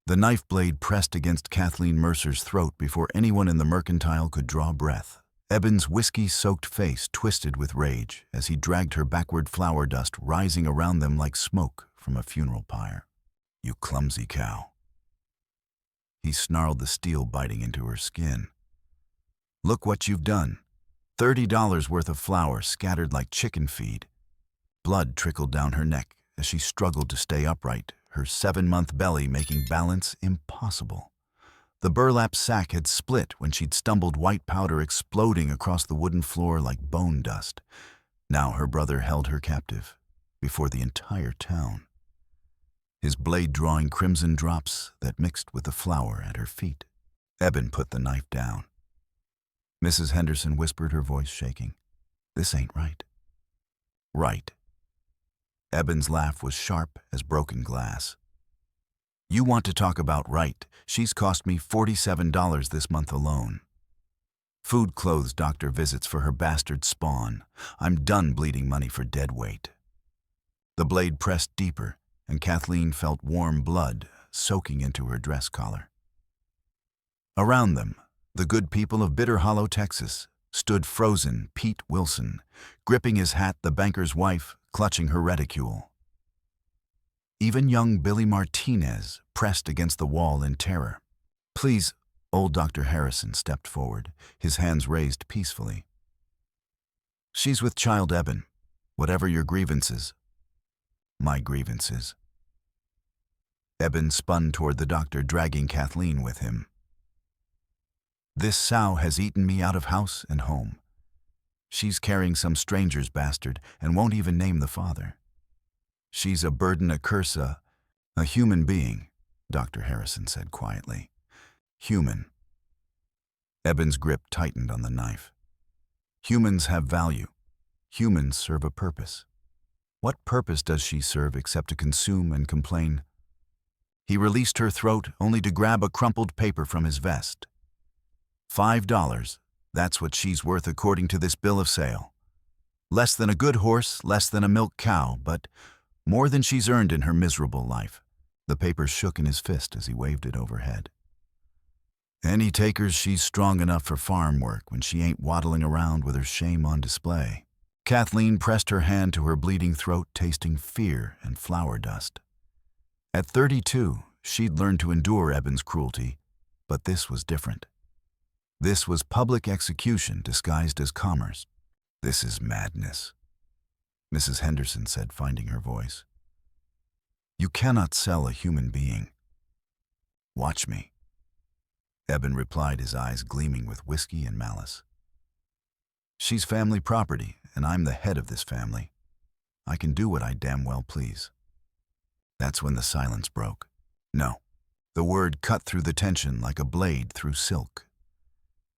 The knife blade pressed against Kathleen Mercer's throat before anyone in the mercantile could draw breath. Eben's whiskey-soaked face twisted with rage as he dragged her backward, flour dust rising around them like smoke from a funeral pyre. "You clumsy cow." He snarled, the steel biting into her skin. "Look what you've done. $30 worth of flour scattered like chicken feed." Blood trickled down her neck as she struggled to stay upright, her 7-month belly making balance impossible. The burlap sack had split when she'd stumbled, white powder exploding across the wooden floor like bone dust. Now her brother held her captive before the entire town, his blade drawing crimson drops that mixed with the flour at her feet. Eben put the knife down. Mrs. Henderson whispered, her voice shaking. "This ain't right." "Right." Eben's laugh was sharp as broken glass. "You want to talk about right? She's cost me $47 this month alone. Food, clothes, doctor visits for her bastard spawn. I'm done bleeding money for dead weight." The blade pressed deeper, and Kathleen felt warm blood soaking into her dress collar. Around them, the good people of Bitter Hollow, Texas, stood frozen Pete Wilson, gripping his hat, the banker's wife clutching her reticule. Even young Billy Martinez pressed against the wall in terror. "Please," old Dr. Harrison stepped forward, his hands raised peacefully. "She's with child, Eben. Whatever your grievances." "My grievances." Eben spun toward the doctor, dragging Kathleen with him. "This sow has eaten me out of house and home. She's carrying some stranger's bastard and won't even name the father. She's a burden, a curse, a human being," Dr. Harrison said quietly. "Human." Eben's grip tightened on the knife. "Humans have value. Humans serve a purpose. What purpose does she serve except to consume and complain?" He released her throat only to grab a crumpled paper from his vest. $5. That's what she's worth according to this bill of sale. Less than a good horse, less than a milk cow, but more than she's earned in her miserable life. The paper shook in his fist as he waved it overhead. "Any takers, she's strong enough for farm work when she ain't waddling around with her shame on display." Kathleen pressed her hand to her bleeding throat, tasting fear and flour dust. At 32, she'd learned to endure Eben's cruelty, but this was different. This was public execution disguised as commerce. "This is madness," Mrs. Henderson said, finding her voice. "You cannot sell a human being." "Watch me," Eben replied, his eyes gleaming with whiskey and malice. "She's family property, and I'm the head of this family. I can do what I damn well please." That's when the silence broke. No. The word cut through the tension like a blade through silk.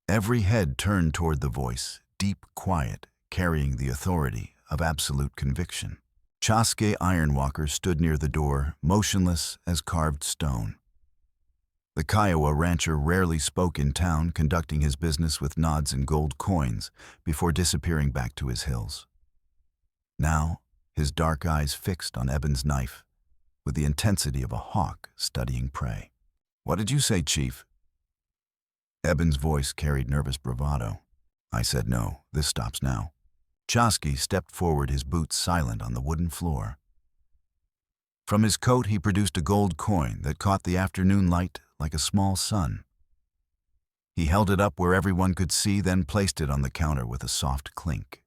Every head turned toward the voice, deep, quiet, carrying the authority of absolute conviction. Chaske Ironwalker stood near the door, motionless as carved stone. The Kiowa rancher rarely spoke in town, conducting his business with nods and gold coins before disappearing back to his hills. Now, his dark eyes fixed on Eben's knife, with the intensity of a hawk studying prey. "What did you say, Chief?" Eben's voice carried nervous bravado. "I said no. This stops now." Chaske stepped forward, his boots silent on the wooden floor. From his coat he produced a gold coin that caught the afternoon light like a small sun. He held it up where everyone could see, then placed it on the counter with a soft clink.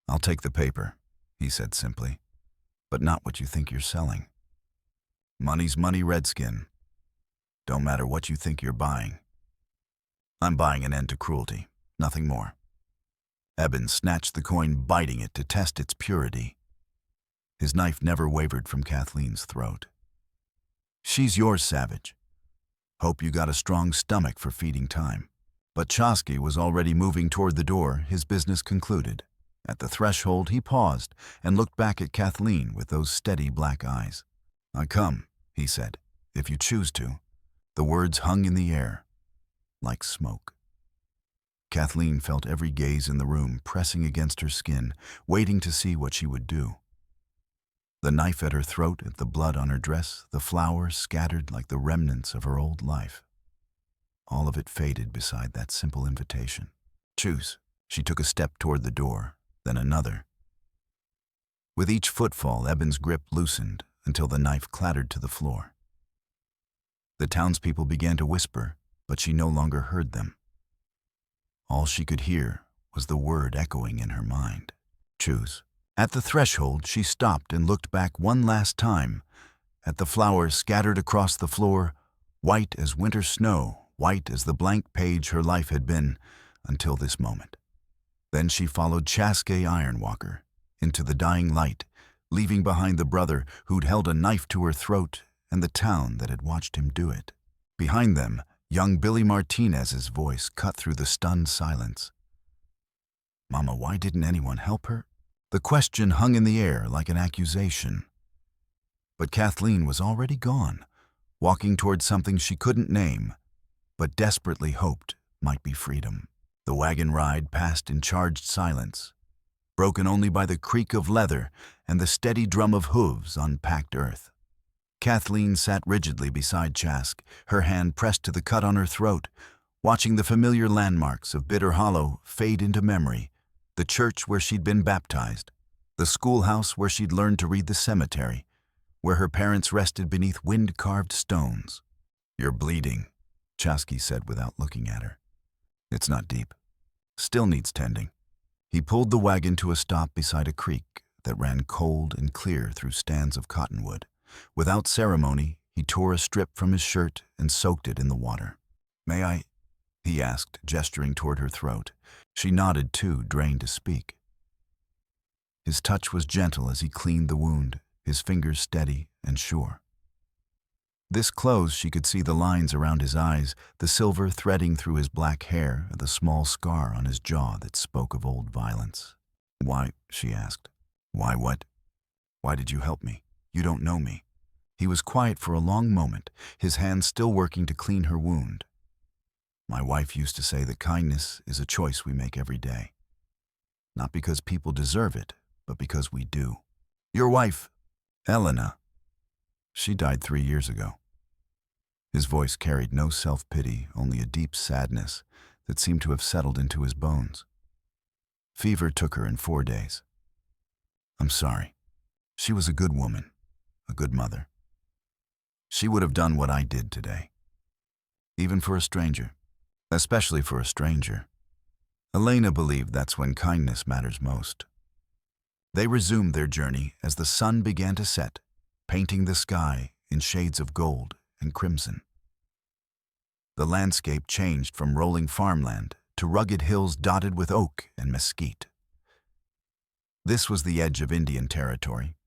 "I'll take the paper," he said simply, "but not what you think you're selling. Money's money, Redskin. Don't matter what you think you're buying. I'm buying an end to cruelty, nothing more." Eben snatched the coin, biting it to test its purity. His knife never wavered from Kathleen's throat. "She's yours, savage. Hope you got a strong stomach for feeding time." But Chaske was already moving toward the door, his business concluded. At the threshold, he paused and looked back at Kathleen with those steady black eyes. "I come," he said, "if you choose to." The words hung in the air, like smoke. Kathleen felt every gaze in the room pressing against her skin, waiting to see what she would do. The knife at her throat, the blood on her dress, the flowers scattered like the remnants of her old life. All of it faded beside that simple invitation. Choose. She took a step toward the door, then another. With each footfall, Eben's grip loosened until the knife clattered to the floor. The townspeople began to whisper, but she no longer heard them. All she could hear was the word echoing in her mind. Choose. At the threshold, she stopped and looked back one last time at the flowers scattered across the floor, white as winter snow, white as the blank page her life had been until this moment. Then she followed Chaske Ironwalker into the dying light, leaving behind the brother who'd held a knife to her throat and the town that had watched him do it. Behind them, young Billy Martinez's voice cut through the stunned silence. Mama, why didn't anyone help her? The question hung in the air like an accusation. But Kathleen was already gone, walking toward something she couldn't name, but desperately hoped might be freedom. The wagon ride passed in charged silence, broken only by the creak of leather and the steady drum of hooves on packed earth. Kathleen sat rigidly beside Chaske, her hand pressed to the cut on her throat, watching the familiar landmarks of Bitter Hollow fade into memory. The church where she'd been baptized, the schoolhouse where she'd learned to read the cemetery, where her parents rested beneath wind-carved stones. You're bleeding, Chaske said without looking at her. It's not deep. Still needs tending. He pulled the wagon to a stop beside a creek that ran cold and clear through stands of cottonwood. Without ceremony, he tore a strip from his shirt and soaked it in the water. May I? He asked, gesturing toward her throat. She nodded too, drained to speak. His touch was gentle as he cleaned the wound, his fingers steady and sure. This close, she could see the lines around his eyes, the silver threading through his black hair, the small scar on his jaw that spoke of old violence. Why? She asked. Why what? Why did you help me? You don't know me. He was quiet for a long moment, his hands still working to clean her wound. My wife used to say that kindness is a choice we make every day. Not because people deserve it, but because we do. Your wife, Elena, she died 3 years ago. His voice carried no self-pity, only a deep sadness that seemed to have settled into his bones. Fever took her in 4 days. I'm sorry. She was a good woman, a good mother. She would have done what I did today. Even for a stranger. Especially for a stranger. Elena believed that's when kindness matters most. They resumed their journey as the sun began to set, painting the sky in shades of gold and crimson. The landscape changed from rolling farmland to rugged hills dotted with oak and mesquite. This was the edge of Indian territory,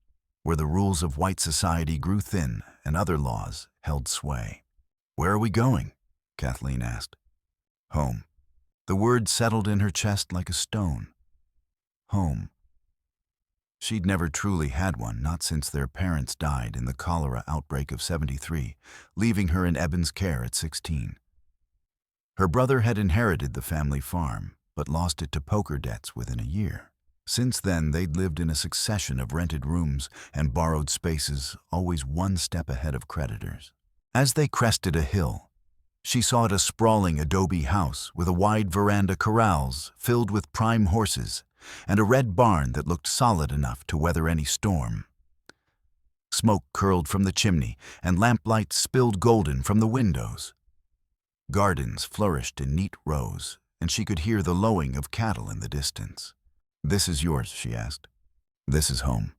where the rules of white society grew thin and other laws held sway. Where are we going? Kathleen asked. Home. The word settled in her chest like a stone. Home. She'd never truly had one, not since their parents died in the cholera outbreak of '73, leaving her in Eben's care at 16. Her brother had inherited the family farm, but lost it to poker debts within a year. Since then, they'd lived in a succession of rented rooms and borrowed spaces, always one step ahead of creditors. As they crested a hill, she saw it a sprawling adobe house with a wide veranda, corrals filled with prime horses, and a red barn that looked solid enough to weather any storm. Smoke curled from the chimney, and lamplight spilled golden from the windows. Gardens flourished in neat rows, and she could hear the lowing of cattle in the distance. This is yours, she asked. This is home.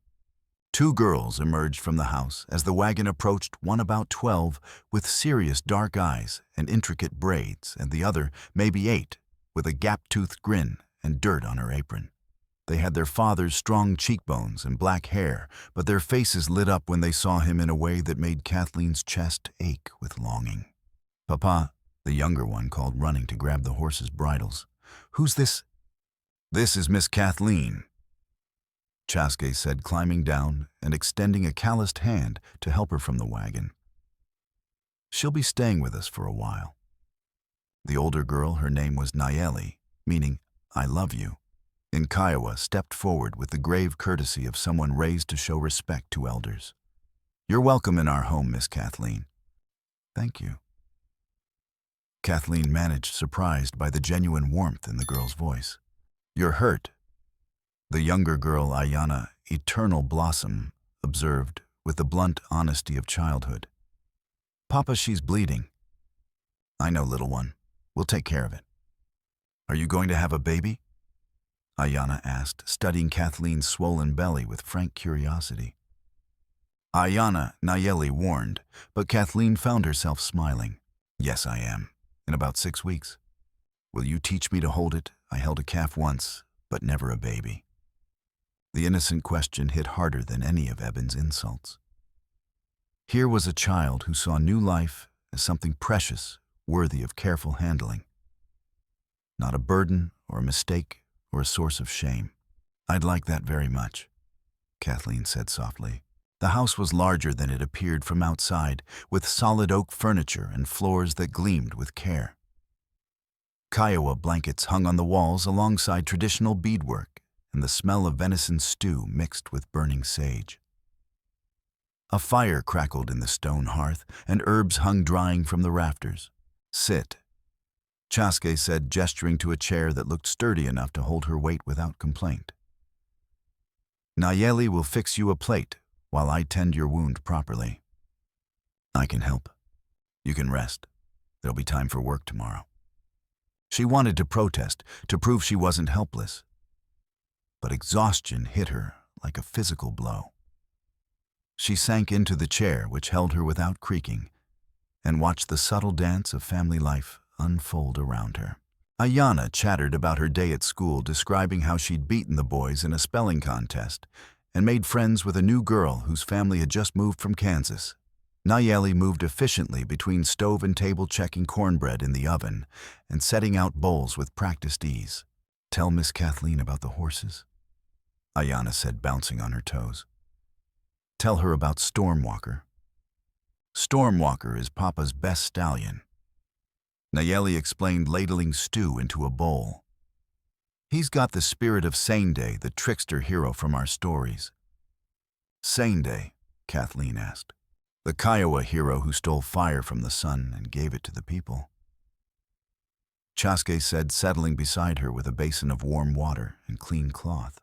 2 girls emerged from the house as the wagon approached, one about 12, with serious dark eyes and intricate braids, and the other, maybe 8, with a gap-toothed grin and dirt on her apron. They had their father's strong cheekbones and black hair, but their faces lit up when they saw him in a way that made Kathleen's chest ache with longing. Papa, the younger one called, running to grab the horses' bridles. Who's this? This is Miss Kathleen, Chaske said, climbing down and extending a calloused hand to help her from the wagon. She'll be staying with us for a while. The older girl, her name was Nayeli, meaning I love you, in Kiowa stepped forward with the grave courtesy of someone raised to show respect to elders. "You're welcome in our home, Miss Kathleen." "Thank you." Kathleen managed, surprised by the genuine warmth in the girl's voice. "You're hurt," the younger girl, Ayanna, eternal blossom, observed with the blunt honesty of childhood. "Papa, she's bleeding." "I know, little one. We'll take care of it." "Are you going to have a baby?" Ayanna asked, studying Kathleen's swollen belly with frank curiosity. Ayanna, Nayeli warned, but Kathleen found herself smiling. "Yes, I am. In about 6 weeks. Will you teach me to hold it? I held a calf once, but never a baby." The innocent question hit harder than any of Eben's insults. Here was a child who saw new life as something precious, worthy of careful handling. Not a burden or a mistake or a source of shame. "I'd like that very much," Kathleen said softly. The house was larger than it appeared from outside, with solid oak furniture and floors that gleamed with care. Kiowa blankets hung on the walls alongside traditional beadwork, and the smell of venison stew mixed with burning sage. A fire crackled in the stone hearth, and herbs hung drying from the rafters. "Sit," Chaske said, gesturing to a chair that looked sturdy enough to hold her weight without complaint. "Nayeli will fix you a plate while I tend your wound properly." "I can help. You can rest. There'll be time for work tomorrow." She wanted to protest, to prove she wasn't helpless. But exhaustion hit her like a physical blow. She sank into the chair which held her without creaking, and watched the subtle dance of family life unfold around her. Ayanna chattered about her day at school, describing how she'd beaten the boys in a spelling contest and made friends with a new girl whose family had just moved from Kansas. Nayeli moved efficiently between stove and table, checking cornbread in the oven and setting out bowls with practiced ease. "Tell Miss Kathleen about the horses," Ayanna said, bouncing on her toes. "Tell her about Stormwalker." "Stormwalker is Papa's best stallion," Nayeli explained, ladling stew into a bowl. "He's got the spirit of Sane-Day, the trickster hero from our stories." "Sane-Day?" Kathleen asked. "The Kiowa hero who stole fire from the sun and gave it to the people," Chaske said, settling beside her with a basin of warm water and clean cloth.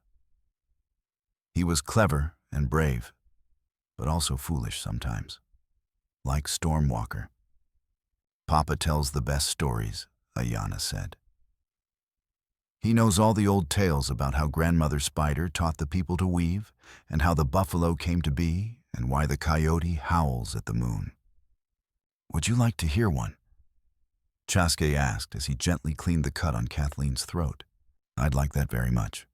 "He was clever and brave, but also foolish sometimes, like Stormwalker." "Papa tells the best stories," Ayanna said. "He knows all the old tales about how Grandmother Spider taught the people to weave, and how the buffalo came to be, and why the coyote howls at the moon." "Would you like to hear one?" Chaske asked as he gently cleaned the cut on Kathleen's throat. "I'd like that very much.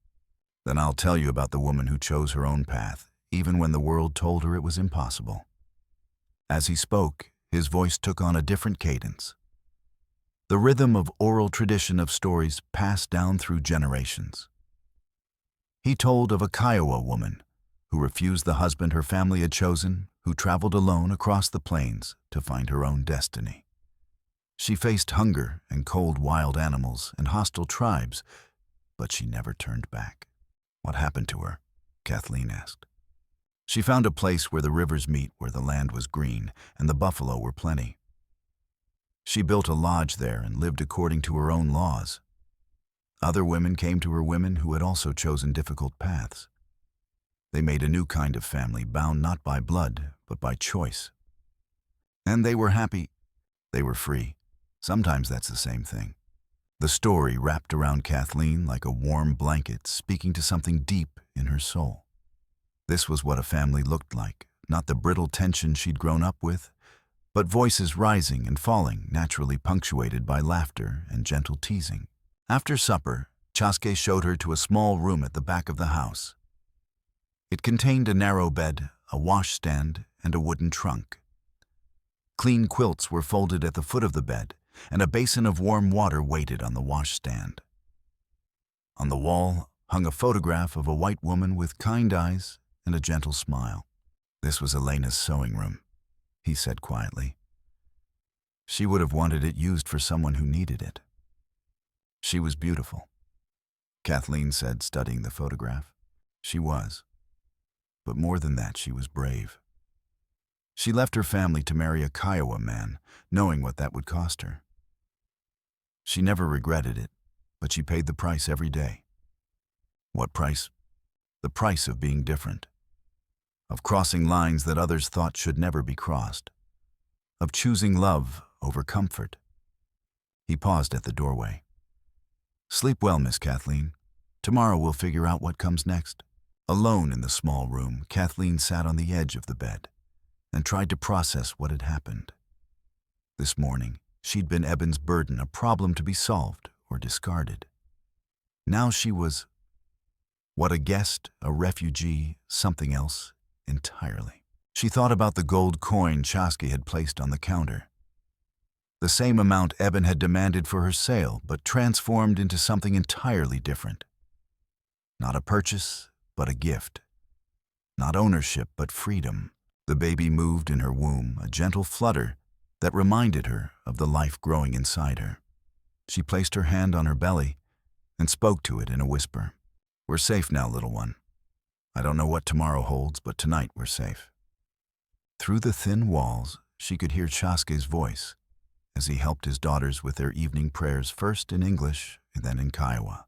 Then I'll tell you about the woman who chose her own path, even when the world told her it was impossible." As he spoke, his voice took on a different cadence. The rhythm of oral tradition of stories passed down through generations. He told of a Kiowa woman who refused the husband her family had chosen, who traveled alone across the plains to find her own destiny. She faced hunger and cold wild animals and hostile tribes, but she never turned back. "What happened to her?" Kathleen asked. "She found a place where the rivers meet, where the land was green and the buffalo were plenty. She built a lodge there and lived according to her own laws. Other women came to her, women who had also chosen difficult paths. They made a new kind of family, bound not by blood, but by choice. And they were happy. They were free. Sometimes that's the same thing." The story wrapped around Kathleen like a warm blanket, speaking to something deep in her soul. This was what a family looked like, not the brittle tension she'd grown up with, but voices rising and falling, naturally punctuated by laughter and gentle teasing. After supper, Chaske showed her to a small room at the back of the house. It contained a narrow bed, a washstand, and a wooden trunk. Clean quilts were folded at the foot of the bed, and a basin of warm water waited on the washstand. On the wall hung a photograph of a white woman with kind eyes and a gentle smile. "This was Elena's sewing room," he said quietly. "She would have wanted it used for someone who needed it. She was beautiful." Kathleen said, studying the photograph. She was. But more than that, she was brave. She left her family to marry a Kiowa man, knowing what that would cost her. She never regretted it, but she paid the price every day. What price? The price of being different. Of crossing lines that others thought should never be crossed. Of choosing love over comfort. He paused at the doorway. Sleep well, Miss Kathleen. Tomorrow we'll figure out what comes next. Alone in the small room, Kathleen sat on the edge of the bed and tried to process what had happened. This morning, she'd been Eben's burden, a problem to be solved or discarded. Now she was, what, a guest, a refugee, something else entirely. She thought about the gold coin Chaske had placed on the counter. The same amount Eben had demanded for her sale, but transformed into something entirely different. Not a purchase, but a gift. Not ownership, but freedom. The baby moved in her womb, a gentle flutter that reminded her of the life growing inside her. She placed her hand on her belly and spoke to it in a whisper. We're safe now, little one. I don't know what tomorrow holds, but tonight we're safe. Through the thin walls, she could hear Chaske's voice as he helped his daughters with their evening prayers, first in English and then in Kiowa.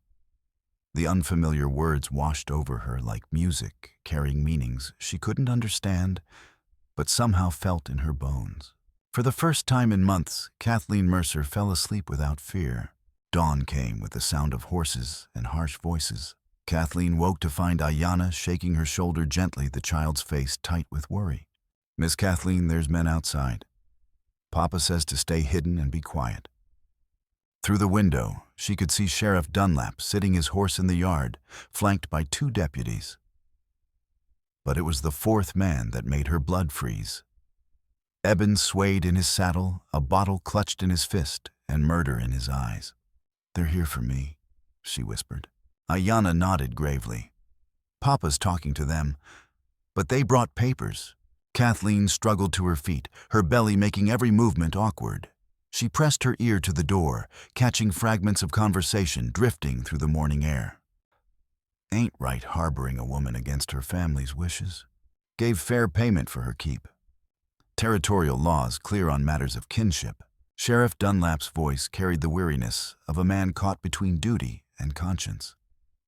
The unfamiliar words washed over her like music, carrying meanings she couldn't understand, but somehow felt in her bones. For the first time in months, Kathleen Mercer fell asleep without fear. Dawn came with the sound of horses and harsh voices. Kathleen woke to find Ayanna shaking her shoulder gently, the child's face tight with worry. Miss Kathleen, there's men outside. Papa says to stay hidden and be quiet. Through the window, she could see Sheriff Dunlap sitting his horse in the yard, flanked by 2 deputies. But it was the 4th man that made her blood freeze. Eben swayed in his saddle, a bottle clutched in his fist, and murder in his eyes. They're here for me, she whispered. Ayanna nodded gravely. Papa's talking to them, but they brought papers. Kathleen struggled to her feet, her belly making every movement awkward. She pressed her ear to the door, catching fragments of conversation drifting through the morning air. Ain't right harboring a woman against her family's wishes. Gave fair payment for her keep. Territorial laws clear on matters of kinship. Sheriff Dunlap's voice carried the weariness of a man caught between duty and conscience.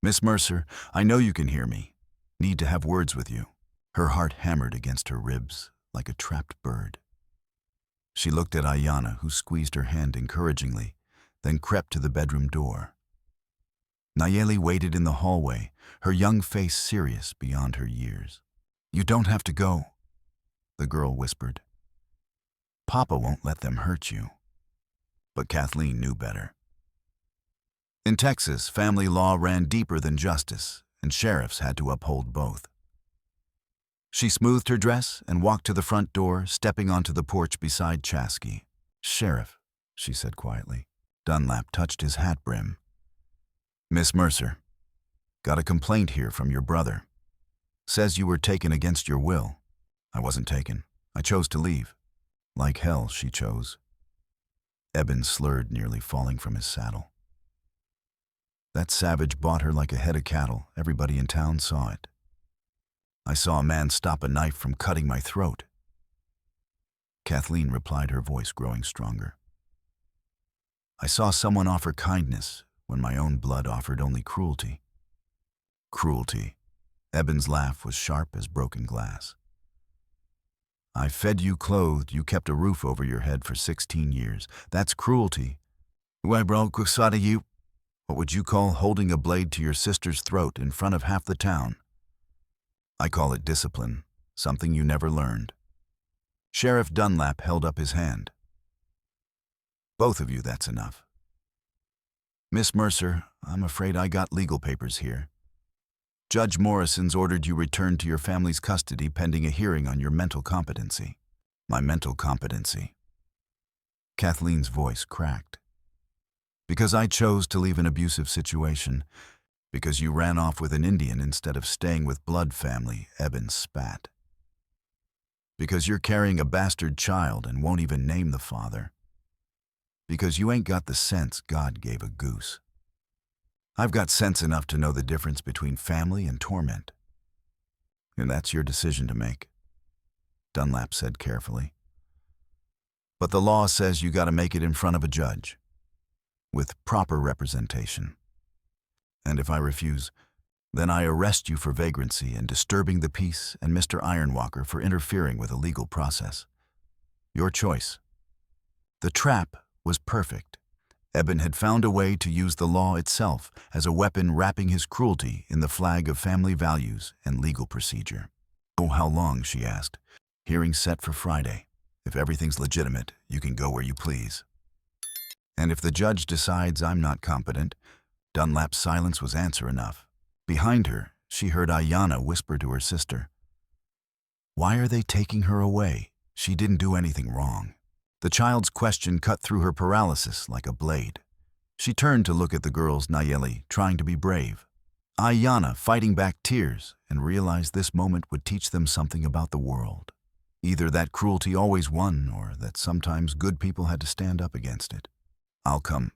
Miss Mercer, I know you can hear me. Need to have words with you. Her heart hammered against her ribs like a trapped bird. She looked at Ayanna, who squeezed her hand encouragingly, then crept to the bedroom door. Nayeli waited in the hallway, her young face serious beyond her years. You don't have to go, the girl whispered. Papa won't let them hurt you. But Kathleen knew better. In Texas, family law ran deeper than justice, and sheriffs had to uphold both. She smoothed her dress and walked to the front door, stepping onto the porch beside Chaske. Sheriff, she said quietly. Dunlap touched his hat brim. Miss Mercer, got a complaint here from your brother. Says you were taken against your will. I wasn't taken. I chose to leave. Like hell, she chose. Eben slurred, nearly falling from his saddle. That savage bought her like a head of cattle. Everybody in town saw it. I saw a man stop a knife from cutting my throat. Kathleen replied, her voice growing stronger. I saw someone offer kindness when my own blood offered only cruelty. Cruelty. Eben's laugh was sharp as broken glass. I fed you, clothed, you kept a roof over your head for 16 years. That's cruelty. Why, bro, you? What would you call holding a blade to your sister's throat in front of half the town? I call it discipline, something you never learned. Sheriff Dunlap held up his hand. Both of you, that's enough. Miss Mercer, I'm afraid I got legal papers here. Judge Morrison's ordered you returned to your family's custody pending a hearing on your mental competency. My mental competency. Kathleen's voice cracked. Because I chose to leave an abusive situation, because you ran off with an Indian instead of staying with blood family, Eben spat. Because you're carrying a bastard child and won't even name the father. Because you ain't got the sense God gave a goose. I've got sense enough to know the difference between family and torment. And that's your decision to make, Dunlap said carefully. But the law says you gotta make it in front of a judge, with proper representation. And if I refuse, then I arrest you for vagrancy and disturbing the peace and Mr. Ironwalker for interfering with a legal process. Your choice. The trap was perfect. Eben had found a way to use the law itself as a weapon, wrapping his cruelty in the flag of family values and legal procedure. Oh, how long, she asked. Hearing set for Friday. If everything's legitimate, you can go where you please. And if the judge decides I'm not competent, Dunlap's silence was answer enough. Behind her, she heard Ayanna whisper to her sister, "Why are they taking her away? She didn't do anything wrong." The child's question cut through her paralysis like a blade. She turned to look at the girls, Nayeli, trying to be brave. Ayanna fighting back tears, and realized this moment would teach them something about the world. Either that cruelty always won, or that sometimes good people had to stand up against it. "I'll come,"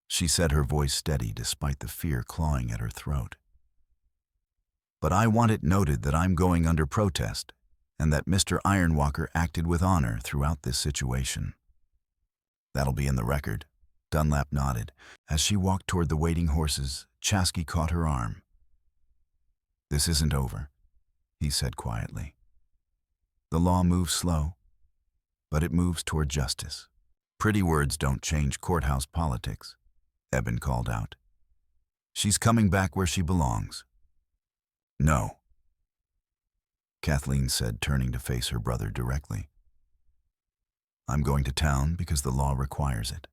she said, her voice steady despite the fear clawing at her throat. "But I want it noted that I'm going under protest, and that Mr. Ironwalker acted with honor throughout this situation." "That'll be in the record," Dunlap nodded. As she walked toward the waiting horses, Chaske caught her arm. "This isn't over," he said quietly. "The law moves slow, but it moves toward justice. Pretty words don't change courthouse politics," Eben called out. "She's coming back where she belongs." "No," Kathleen said, turning to face her brother directly. "I'm going to town because the law requires it.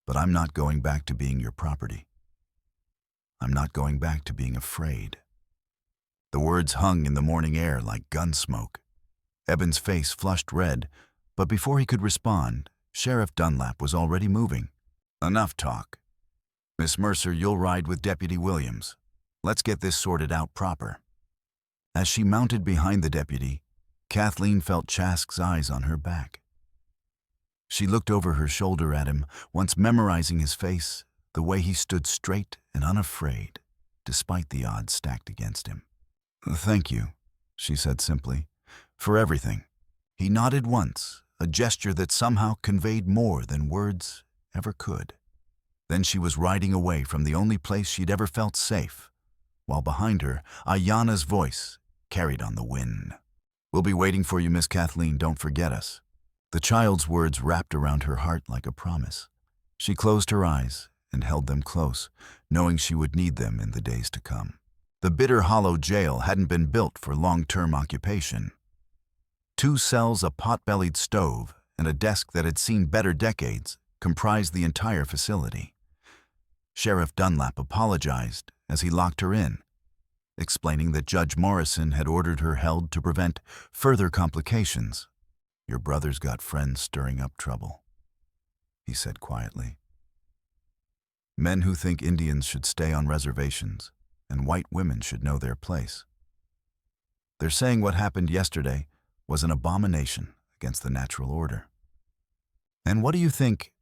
But I'm not going back to being your property. I'm not going back to being afraid." The words hung in the morning air like gun smoke. Eben's face flushed red, but before he could respond, Sheriff Dunlap was already moving. "Enough talk. Miss Mercer, you'll ride with Deputy Williams. Let's get this sorted out proper." As she mounted behind the deputy, Kathleen felt Chaske's eyes on her back. She looked over her shoulder at him, once memorizing his face, the way he stood straight and unafraid, despite the odds stacked against him. "Thank you," she said simply, "for everything." He nodded once, a gesture that somehow conveyed more than words ever could. Then she was riding away from the only place she'd ever felt safe, while behind her, Ayanna's voice carried on the wind. "We'll be waiting for you, Miss Kathleen. Don't forget us." The child's words wrapped around her heart like a promise. She closed her eyes and held them close, knowing she would need them in the days to come. The Bitter Hollow jail hadn't been built for long-term occupation. 2 cells, a pot-bellied stove, and a desk that had seen better decades comprised the entire facility. Sheriff Dunlap apologized as he locked her in, explaining that Judge Morrison had ordered her held to prevent further complications. "Your brother's got friends stirring up trouble," he said quietly. "Men who think Indians should stay on reservations and white women should know their place. They're saying what happened yesterday was an abomination against the natural order. And what do you think?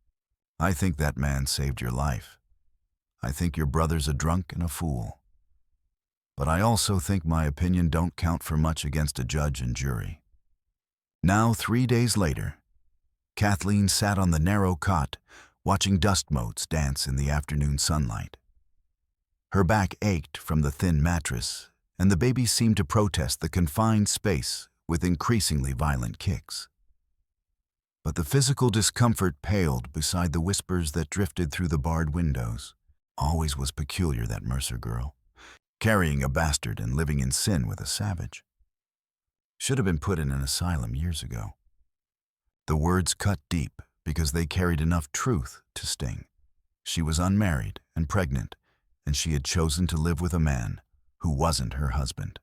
I think that man saved your life. I think your brother's a drunk and a fool. But I also think my opinion don't count for much against a judge and jury." Now, 3 days later, Kathleen sat on the narrow cot, watching dust motes dance in the afternoon sunlight. Her back ached from the thin mattress, and the baby seemed to protest the confined space with increasingly violent kicks. But the physical discomfort paled beside the whispers that drifted through the barred windows. Always was peculiar, that Mercer girl, carrying a bastard and living in sin with a savage. Should have been put in an asylum years ago. The words cut deep because they carried enough truth to sting. She was unmarried and pregnant, and she had chosen to live with a man who wasn't her husband.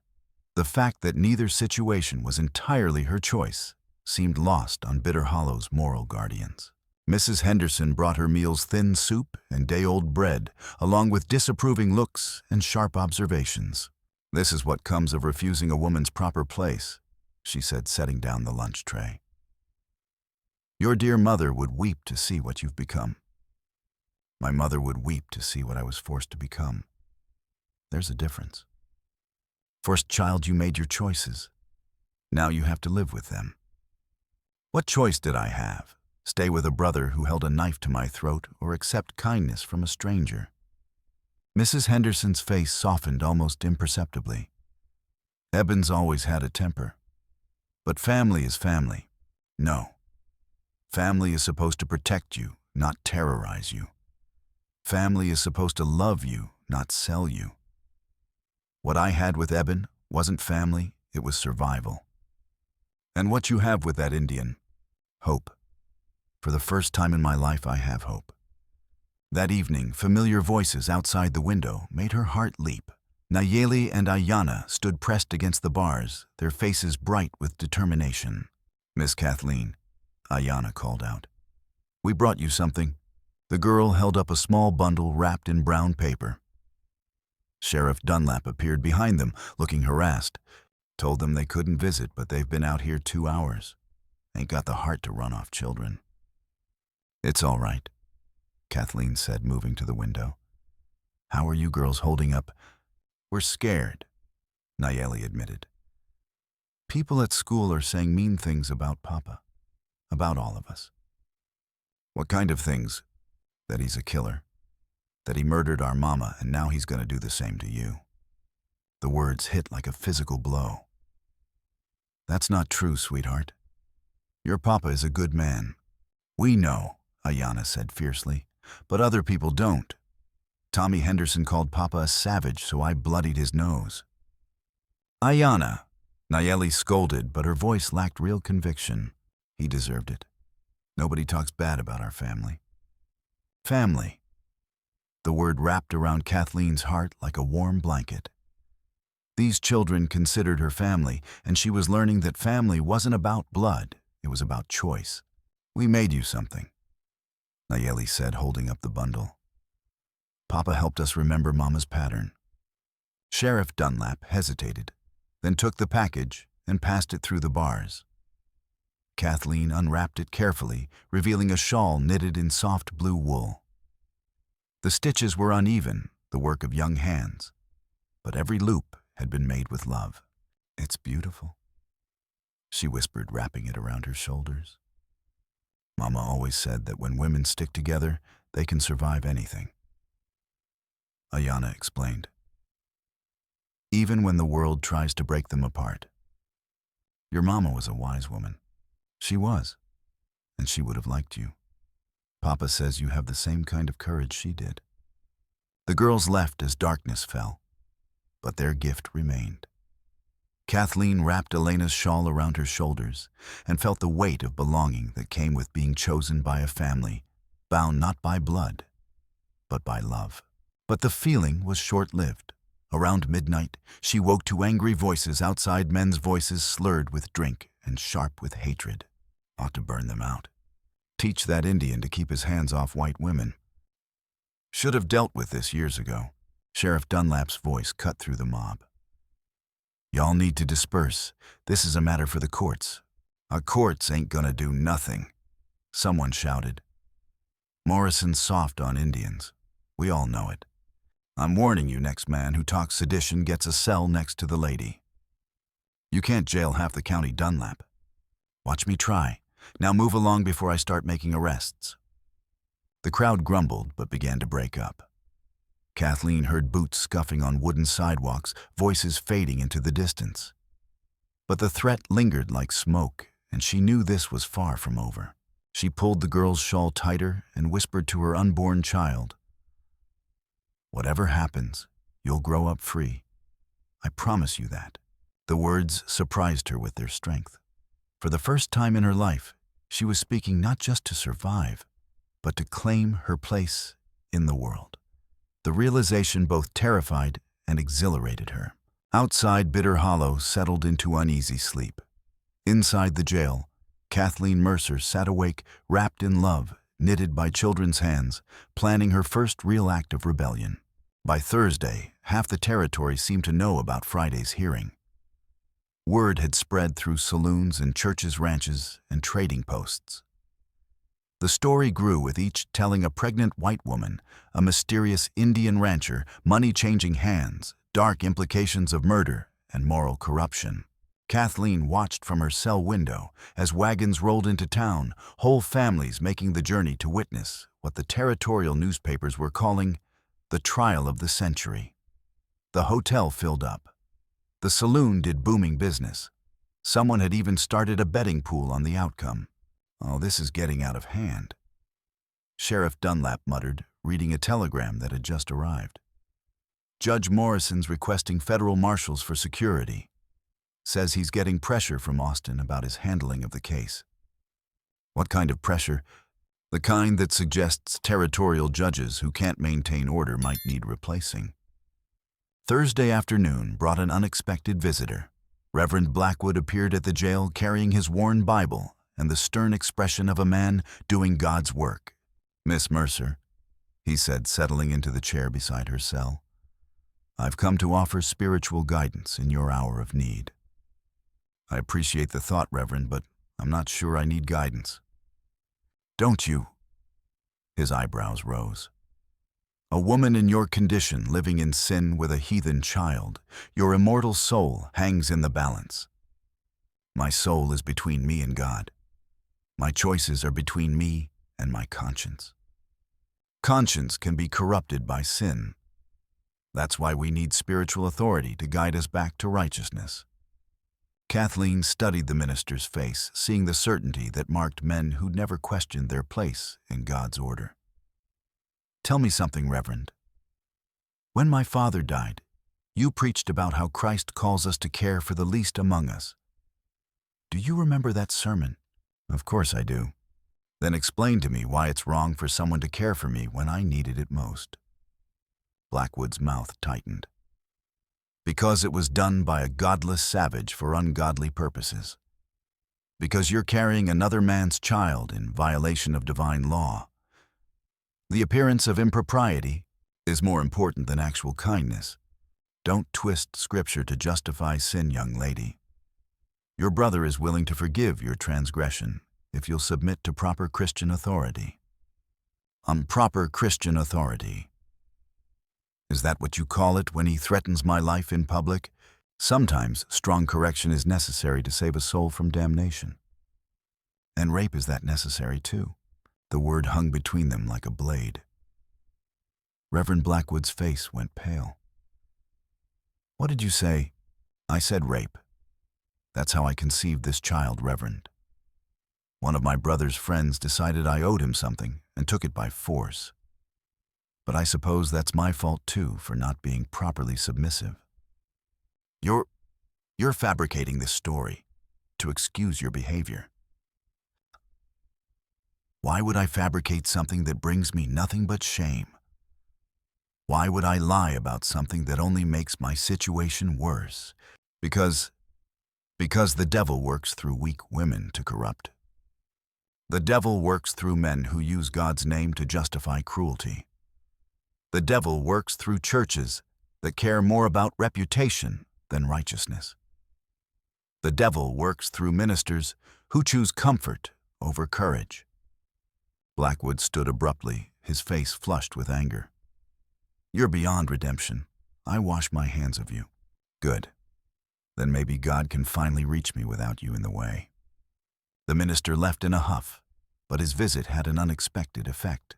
The fact that neither situation was entirely her choice seemed lost on Bitter Hollow's moral guardians. Mrs. Henderson brought her meals thin soup and day-old bread, along with disapproving looks and sharp observations. "This is what comes of refusing a woman's proper place," she said, setting down the lunch tray. "Your dear mother would weep to see what you've become." My mother would weep to see what I was forced to become. There's a difference. First child, you made your choices. Now you have to live with them. What choice did I have? Stay with a brother who held a knife to my throat or accept kindness from a stranger? Mrs. Henderson's face softened almost imperceptibly. Eben's always had a temper. But family is family. No. Family is supposed to protect you, not terrorize you. Family is supposed to love you, not sell you. What I had with Eben wasn't family, it was survival. And what you have with that Indian? Hope. For the first time in my life, I have hope. That evening, familiar voices outside the window made her heart leap. Nayeli and Ayanna stood pressed against the bars, their faces bright with determination. "Miss Kathleen," Ayanna called out. "We brought you something." The girl held up a small bundle wrapped in brown paper. Sheriff Dunlap appeared behind them, looking harassed. Told them they couldn't visit, but they've been out here 2 hours. Ain't got the heart to run off children. "It's all right," Kathleen said, moving to the window. "How are you girls holding up?" "We're scared," Nayeli admitted. "People at school are saying mean things about Papa, about all of us." "What kind of things?" "That he's a killer, that he murdered our mama and now he's going to do the same to you." The words hit like a physical blow. "That's not true, sweetheart. Your Papa is a good man." "We know," Ayanna said fiercely, "but other people don't. Tommy Henderson called Papa a savage, so I bloodied his nose." "Ayanna," Nayeli scolded, but her voice lacked real conviction. "He deserved it. Nobody talks bad about our family." Family. The word wrapped around Kathleen's heart like a warm blanket. These children considered her family, and she was learning that family wasn't about blood, it was about choice. "We made you something," Nayeli said, holding up the bundle. "Papa helped us remember Mama's pattern." Sheriff Dunlap hesitated, then took the package and passed it through the bars. Kathleen unwrapped it carefully, revealing a shawl knitted in soft blue wool. The stitches were uneven, the work of young hands, but every loop had been made with love. "It's beautiful," she whispered, wrapping it around her shoulders. "Mama always said that when women stick together, they can survive anything." Ayanna explained. "Even when the world tries to break them apart. Your mama was a wise woman. She was, and she would have liked you. Papa says you have the same kind of courage she did." The girls left as darkness fell, but their gift remained. Kathleen wrapped Elena's shawl around her shoulders and felt the weight of belonging that came with being chosen by a family, bound not by blood, but by love. But the feeling was short-lived. Around midnight, she woke to angry voices outside, men's voices slurred with drink and sharp with hatred. Ought to burn them out. Teach that Indian to keep his hands off white women. Should have dealt with this years ago. Sheriff Dunlap's voice cut through the mob. "Y'all need to disperse. This is a matter for the courts." "Our courts ain't gonna do nothing," someone shouted. "Morrison's soft on Indians. We all know it. I'm warning you, next man who talks sedition gets a cell next to the lady. You can't jail half the county, Dunlap. Watch me try. Now move along before I start making arrests." The crowd grumbled but began to break up. Kathleen heard boots scuffing on wooden sidewalks, voices fading into the distance. But the threat lingered like smoke, and she knew this was far from over. She pulled the girl's shawl tighter and whispered to her unborn child, "Whatever happens, you'll grow up free. I promise you that." The words surprised her with their strength. For the first time in her life, she was speaking not just to survive, but to claim her place in the world. The realization both terrified and exhilarated her. Outside, Bitter Hollow settled into uneasy sleep. Inside the jail, Kathleen Mercer sat awake, wrapped in love, knitted by children's hands, planning her first real act of rebellion. By Thursday, half the territory seemed to know about Friday's hearing. Word had spread through saloons and churches, ranches, and trading posts. The story grew with each telling a pregnant white woman, a mysterious Indian rancher, money changing hands, dark implications of murder, and moral corruption. Kathleen watched from her cell window as wagons rolled into town, whole families making the journey to witness what the territorial newspapers were calling the trial of the century. The hotel filled up. The saloon did booming business. Someone had even started a betting pool on the outcome. "Oh, this is getting out of hand," Sheriff Dunlap muttered, reading a telegram that had just arrived. "Judge Morrison's requesting federal marshals for security. Says he's getting pressure from Austin about his handling of the case." "What kind of pressure?" "The kind that suggests territorial judges who can't maintain order might need replacing." Thursday afternoon brought an unexpected visitor. Reverend Blackwood appeared at the jail carrying his worn Bible and the stern expression of a man doing God's work. "Miss Mercer," he said, settling into the chair beside her cell, "I've come to offer spiritual guidance in your hour of need." "I appreciate the thought, Reverend, but I'm not sure I need guidance." "Don't you?" His eyebrows rose. "A woman in your condition living in sin with a heathen child, your immortal soul hangs in the balance. My soul is between me and God. My choices are between me and my conscience. Conscience can be corrupted by sin. That's why we need spiritual authority to guide us back to righteousness." Kathleen studied the minister's face, seeing the certainty that marked men who'd never questioned their place in God's order. "Tell me something, Reverend. When my father died, you preached about how Christ calls us to care for the least among us. Do you remember that sermon?" "Of course I do." "Then explain to me why it's wrong for someone to care for me when I needed it most." Blackwood's mouth tightened. "Because it was done by a godless savage for ungodly purposes. Because you're carrying another man's child in violation of divine law. The appearance of impropriety is more important than actual kindness. Don't twist Scripture to justify sin, young lady. Your brother is willing to forgive your transgression if you'll submit to proper Christian authority." "Proper Christian authority. Is that what you call it when he threatens my life in public?" "Sometimes strong correction is necessary to save a soul from damnation. And rape is that necessary too." The word hung between them like a blade. Reverend Blackwood's face went pale. "What did you say?" "I said rape. That's how I conceived this child, Reverend. One of my brother's friends decided I owed him something and took it by force. But I suppose that's my fault too for not being properly submissive." You're fabricating this story to excuse your behavior." "Why would I fabricate something that brings me nothing but shame? Why would I lie about something that only makes my situation worse? Because the devil works through weak women to corrupt. The devil works through men who use God's name to justify cruelty. The devil works through churches that care more about reputation than righteousness. The devil works through ministers who choose comfort over courage." Blackwood stood abruptly, his face flushed with anger. "You're beyond redemption. I wash my hands of you." "Good. Then maybe God can finally reach me without you in the way." The minister left in a huff, but his visit had an unexpected effect.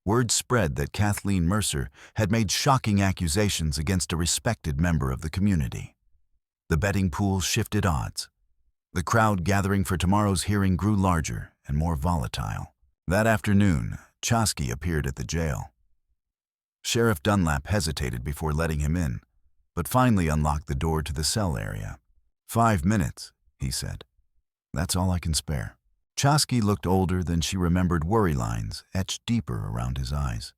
Word spread that Kathleen Mercer had made shocking accusations against a respected member of the community. The betting pool shifted odds. The crowd gathering for tomorrow's hearing grew larger and more volatile. That afternoon, Chaske appeared at the jail. Sheriff Dunlap hesitated before letting him in, but finally unlocked the door to the cell area. 5 minutes, he said. That's all I can spare. Chaske looked older than she remembered, worry lines etched deeper around his eyes.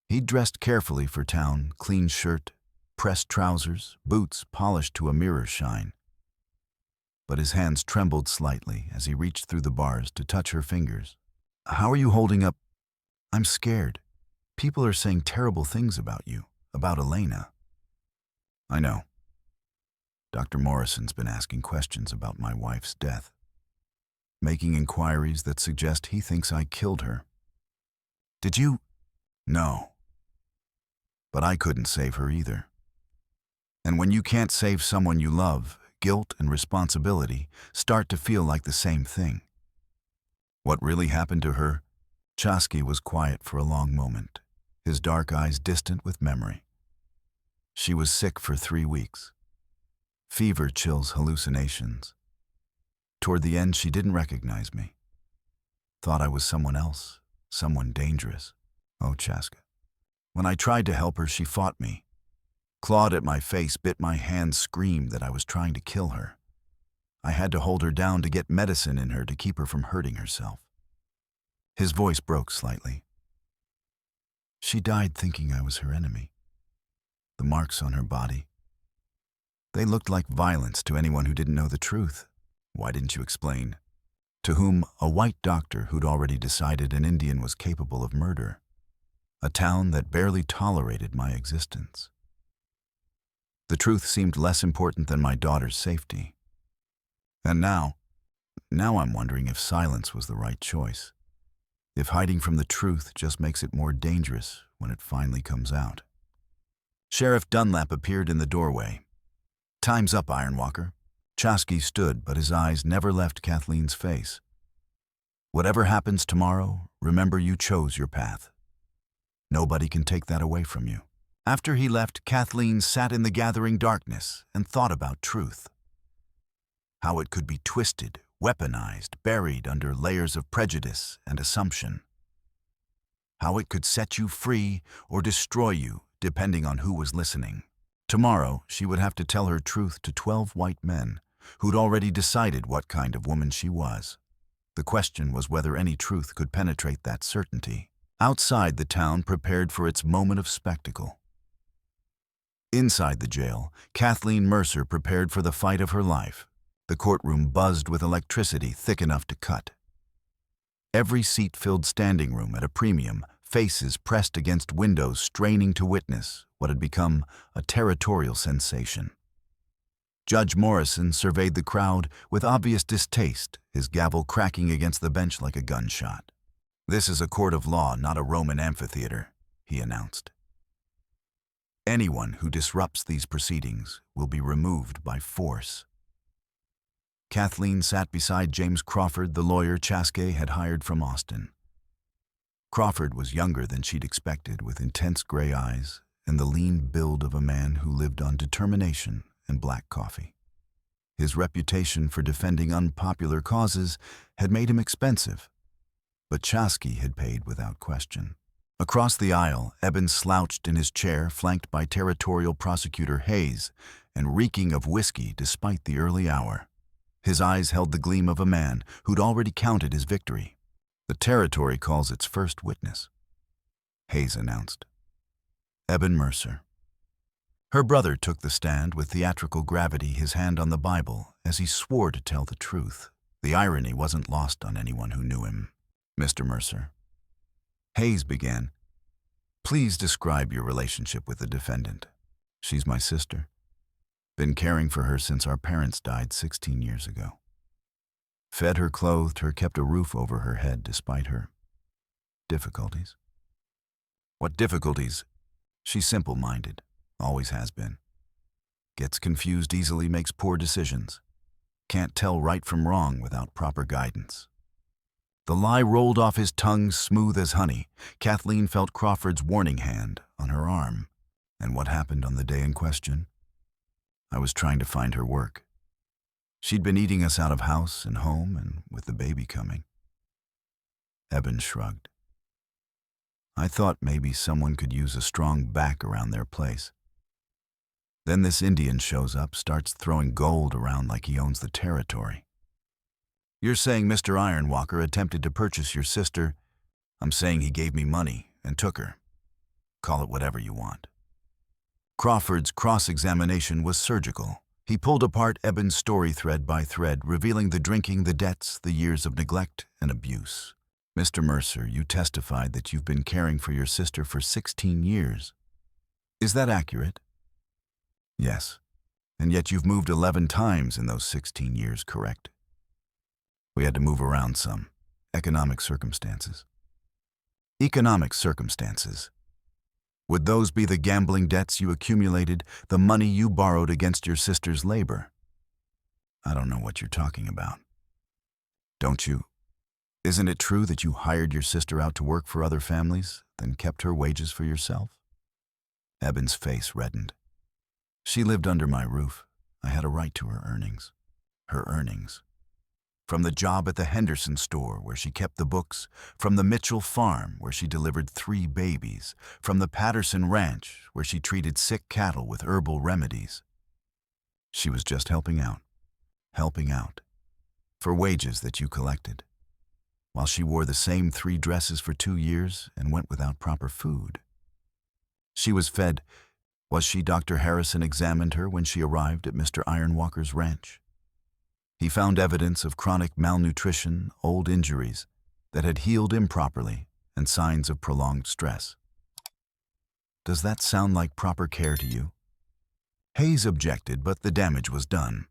He'd dressed carefully for town, clean shirt, pressed trousers, boots polished to a mirror shine. But his hands trembled slightly as he reached through the bars to touch her fingers. "How are you holding up?" "I'm scared. People are saying terrible things about you, about Elena." "I know. Dr. Morrison's been asking questions about my wife's death." making inquiries that suggest he thinks I killed her. Did you? No. But I couldn't save her either. And when you can't save someone you love, guilt and responsibility start to feel like the same thing. What really happened to her? Chaske was quiet for a long moment, his dark eyes distant with memory. She was sick for 3 weeks. Fever, chills, hallucinations. Toward the end, she didn't recognize me. Thought I was someone else, someone dangerous. Oh, Chaske. When I tried to help her, she fought me. Clawed at my face, bit my hand, screamed that I was trying to kill her. I had to hold her down to get medicine in her to keep her from hurting herself. His voice broke slightly. She died thinking I was her enemy. The marks on her body, they looked like violence to anyone who didn't know the truth. Why didn't you explain? To whom? A white doctor who'd already decided an Indian was capable of murder. A town that barely tolerated my existence. The truth seemed less important than my daughter's safety. And now I'm wondering if silence was the right choice. If hiding from the truth just makes it more dangerous when it finally comes out. Sheriff Dunlap appeared in the doorway. Time's up, Ironwalker. Chaske stood, but his eyes never left Kathleen's face. Whatever happens tomorrow, remember you chose your path. Nobody can take that away from you. After he left, Kathleen sat in the gathering darkness and thought about truth. How it could be twisted, weaponized, buried under layers of prejudice and assumption. How it could set you free or destroy you, depending on who was listening. Tomorrow, she would have to tell her truth to 12 white men, who'd already decided what kind of woman she was. The question was whether any truth could penetrate that certainty. Outside, the town prepared for its moment of spectacle. Inside the jail, Kathleen Mercer prepared for the fight of her life. The courtroom buzzed with electricity thick enough to cut. Every seat filled standing room at a premium, faces pressed against windows straining to witness what had become a territorial sensation. Judge Morrison surveyed the crowd with obvious distaste, his gavel cracking against the bench like a gunshot. "This is a court of law, not a Roman amphitheater," he announced. "Anyone who disrupts these proceedings will be removed by force." Kathleen sat beside James Crawford, the lawyer Chaske had hired from Austin. Crawford was younger than she'd expected, with intense gray eyes and the lean build of a man who lived on determination and black coffee. His reputation for defending unpopular causes had made him expensive, but Chaske had paid without question. Across the aisle, Eben slouched in his chair, flanked by territorial prosecutor Hayes, and reeking of whiskey despite the early hour. His eyes held the gleam of a man who'd already counted his victory. "The territory calls its first witness," Hayes announced. Eben Mercer. Her brother took the stand with theatrical gravity, his hand on the Bible, as he swore to tell the truth. The irony wasn't lost on anyone who knew him. "Mr. Mercer," Hayes began, "please describe your relationship with the defendant." "She's my sister. Been caring for her since our parents died 16 years ago. Fed her, clothed her, kept a roof over her head despite her difficulties." "What difficulties?" "She's simple-minded, always has been. Gets confused easily, makes poor decisions. Can't tell right from wrong without proper guidance." The lie rolled off his tongue smooth as honey. Kathleen felt Crawford's warning hand on her arm. "And what happened on the day in question?" "I was trying to find her work. She'd been eating us out of house and home, and with the baby coming." Eben shrugged. "I thought maybe someone could use a strong back around their place. Then this Indian shows up, starts throwing gold around like he owns the territory." "You're saying Mr. Ironwalker attempted to purchase your sister?" "I'm saying he gave me money and took her. Call it whatever you want." Crawford's cross-examination was surgical. He pulled apart Eben's story thread by thread, revealing the drinking, the debts, the years of neglect and abuse. "Mr. Mercer, you testified that you've been caring for your sister for 16 years. Is that accurate?" "Yes. And yet you've moved 11 times in those 16 years, correct?" We had to move around some. Economic circumstances. Economic circumstances. Would those be the gambling debts you accumulated, the money you borrowed against your sister's labor? I don't know what you're talking about. Don't you? Isn't it true that you hired your sister out to work for other families, then kept her wages for yourself? Eben's face reddened. She lived under my roof. I had a right to her earnings. Her earnings. From the job at the Henderson store where she kept the books, from the Mitchell farm where she delivered 3 babies, from the Patterson ranch where she treated sick cattle with herbal remedies. She was just helping out, for wages that you collected, while she wore the same 3 dresses for 2 years and went without proper food. She was fed. Was she? Dr. Harrison examined her when she arrived at Mr. Ironwalker's ranch. He found evidence of chronic malnutrition, old injuries that had healed improperly, and signs of prolonged stress. Does that sound like proper care to you? Hayes objected, but the damage was done.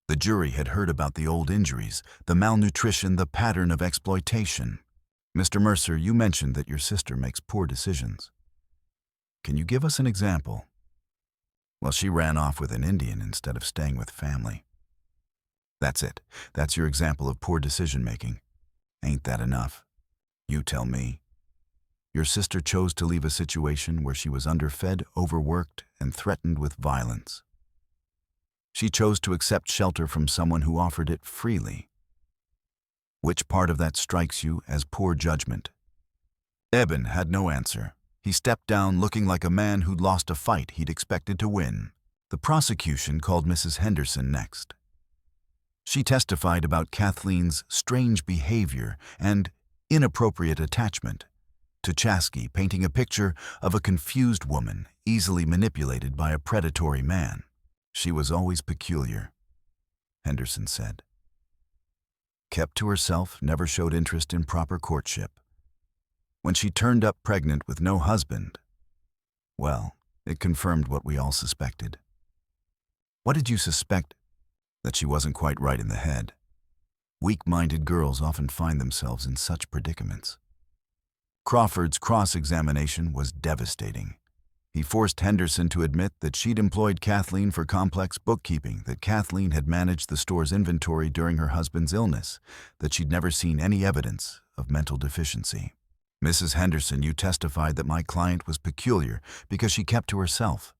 The jury had heard about the old injuries, the malnutrition, the pattern of exploitation. Mr. Mercer, you mentioned that your sister makes poor decisions. Can you give us an example? Well, she ran off with an Indian instead of staying with family. That's it. That's your example of poor decision-making. Ain't that enough? You tell me. Your sister chose to leave a situation where she was underfed, overworked, and threatened with violence. She chose to accept shelter from someone who offered it freely. Which part of that strikes you as poor judgment? Eben had no answer. He stepped down looking like a man who'd lost a fight he'd expected to win. The prosecution called Mrs. Henderson next. She testified about Kathleen's strange behavior and inappropriate attachment to Chaske, painting a picture of a confused woman easily manipulated by a predatory man. She was always peculiar, Henderson said. Kept to herself, never showed interest in proper courtship. When she turned up pregnant with no husband, well, it confirmed what we all suspected. What did you suspect? That she wasn't quite right in the head. Weak-minded girls often find themselves in such predicaments. Crawford's cross-examination was devastating. He forced Henderson to admit that she'd employed Kathleen for complex bookkeeping, that Kathleen had managed the store's inventory during her husband's illness, that she'd never seen any evidence of mental deficiency. Mrs. Henderson, you testified that my client was peculiar because she kept to herself.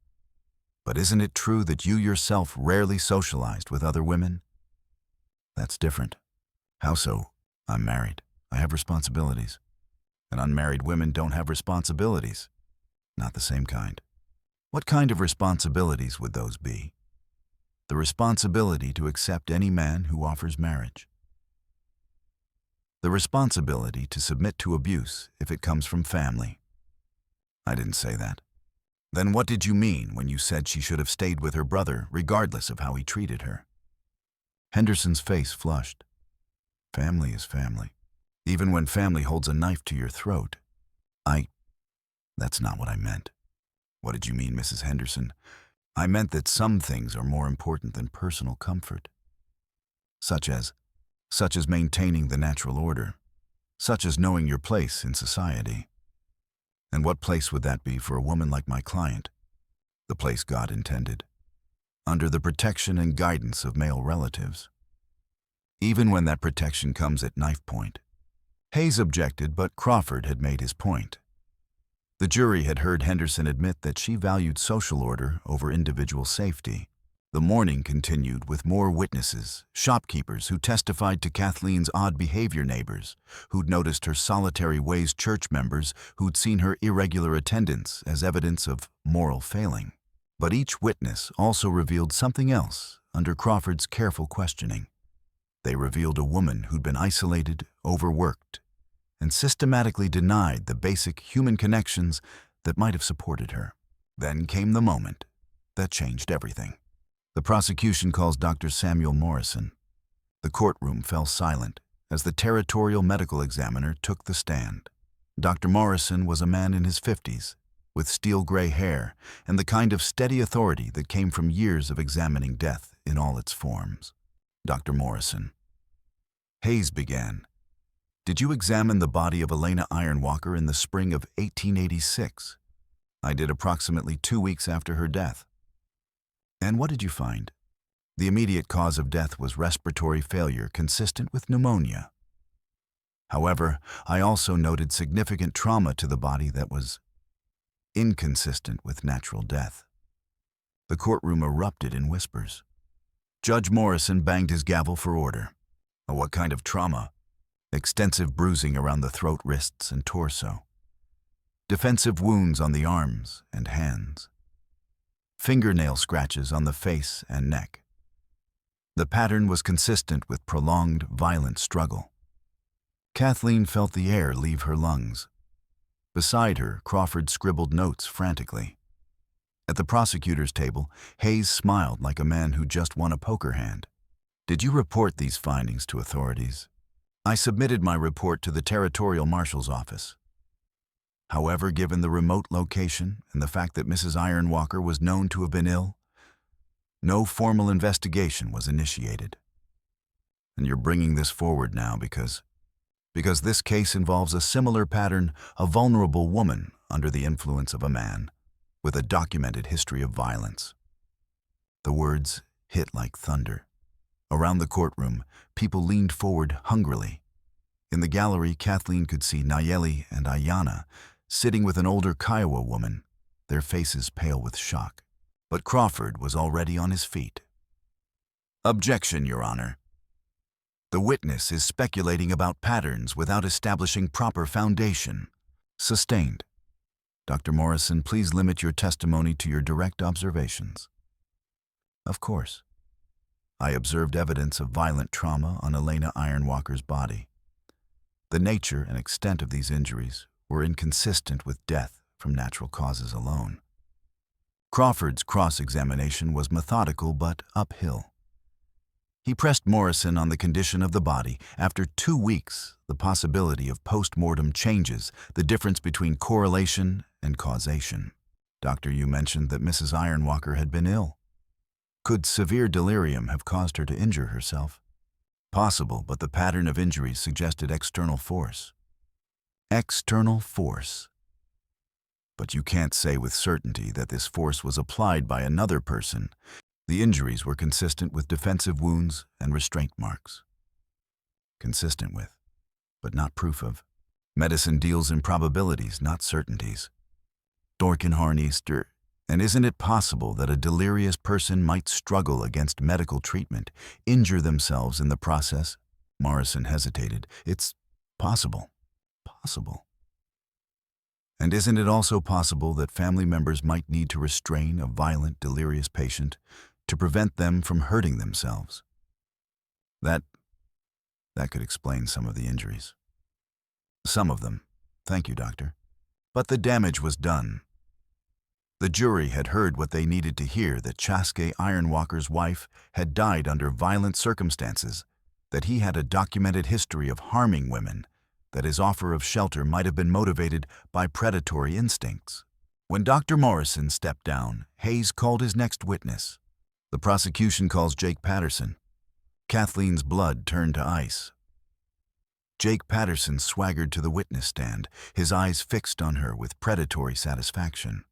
But isn't it true that you yourself rarely socialized with other women? That's different. How so? I'm married. I have responsibilities. And unmarried women don't have responsibilities. Not the same kind. What kind of responsibilities would those be? The responsibility to accept any man who offers marriage. The responsibility to submit to abuse if it comes from family. I didn't say that. Then what did you mean when you said she should have stayed with her brother regardless of how he treated her? Henderson's face flushed. Family is family. Even when family holds a knife to your throat. That's not what I meant. What did you mean, Mrs. Henderson? I meant that some things are more important than personal comfort. Such as maintaining the natural order. Such as knowing your place in society. And what place would that be for a woman like my client? The place God intended. Under the protection and guidance of male relatives. Even when that protection comes at knife point. Hayes objected, but Crawford had made his point. The jury had heard Henderson admit that she valued social order over individual safety. The morning continued with more witnesses, shopkeepers who testified to Kathleen's odd behavior, neighbors who'd noticed her solitary ways, church members who'd seen her irregular attendance as evidence of moral failing. But each witness also revealed something else under Crawford's careful questioning. They revealed a woman who'd been isolated, overworked, and systematically denied the basic human connections that might have supported her. Then came the moment that changed everything. The prosecution calls Dr. Samuel Morrison. The courtroom fell silent as the territorial medical examiner took the stand. Dr. Morrison was a man in his 50s, with steel-gray hair and the kind of steady authority that came from years of examining death in all its forms. Dr. Morrison, Hayes began. Did you examine the body of Elena Ironwalker in the spring of 1886? I did approximately 2 weeks after her death. And what did you find? The immediate cause of death was respiratory failure consistent with pneumonia. However, I also noted significant trauma to the body that was inconsistent with natural death. The courtroom erupted in whispers. Judge Morrison banged his gavel for order. What kind of trauma? Extensive bruising around the throat, wrists, and torso. Defensive wounds on the arms and hands. Fingernail scratches on the face and neck. The pattern was consistent with prolonged, violent struggle. Kathleen felt the air leave her lungs. Beside her, Crawford scribbled notes frantically. At the prosecutor's table, Hayes smiled like a man who just won a poker hand. Did you report these findings to authorities? I submitted my report to the Territorial Marshal's office. However, given the remote location and the fact that Mrs. Ironwalker was known to have been ill, no formal investigation was initiated. And you're bringing this forward now because this case involves a similar pattern, a vulnerable woman under the influence of a man with a documented history of violence. The words hit like thunder. Around the courtroom, people leaned forward hungrily. In the gallery, Kathleen could see Nayeli and Ayanna sitting with an older Kiowa woman, their faces pale with shock. But Crawford was already on his feet. Objection, Your Honor. The witness is speculating about patterns without establishing proper foundation. Sustained. Dr. Morrison, please limit your testimony to your direct observations. Of course. I observed evidence of violent trauma on Elena Ironwalker's body. The nature and extent of these injuries were inconsistent with death from natural causes alone. Crawford's cross-examination was methodical but uphill. He pressed Morrison on the condition of the body. After 2 weeks, the possibility of post-mortem changes the difference between correlation and causation. Doctor, you mentioned that Mrs. Ironwalker had been ill. Could severe delirium have caused her to injure herself? Possible, but the pattern of injuries suggested external force. External force. But you can't say with certainty that this force was applied by another person. The injuries were consistent with defensive wounds and restraint marks. Consistent with, but not proof of. Medicine deals in probabilities, not certainties. Dorkenharneister. And isn't it possible that a delirious person might struggle against medical treatment, injure themselves in the process? Morrison hesitated. It's possible. Possible. And isn't it also possible that family members might need to restrain a violent, delirious patient to prevent them from hurting themselves? That could explain some of the injuries. Some of them. Thank you, Doctor. But the damage was done. The jury had heard what they needed to hear, that Chaske Ironwalker's wife had died under violent circumstances, that he had a documented history of harming women, that his offer of shelter might have been motivated by predatory instincts. When Dr. Morrison stepped down, Hayes called his next witness. The prosecution calls Jake Patterson. Kathleen's blood turned to ice. Jake Patterson swaggered to the witness stand, his eyes fixed on her with predatory satisfaction.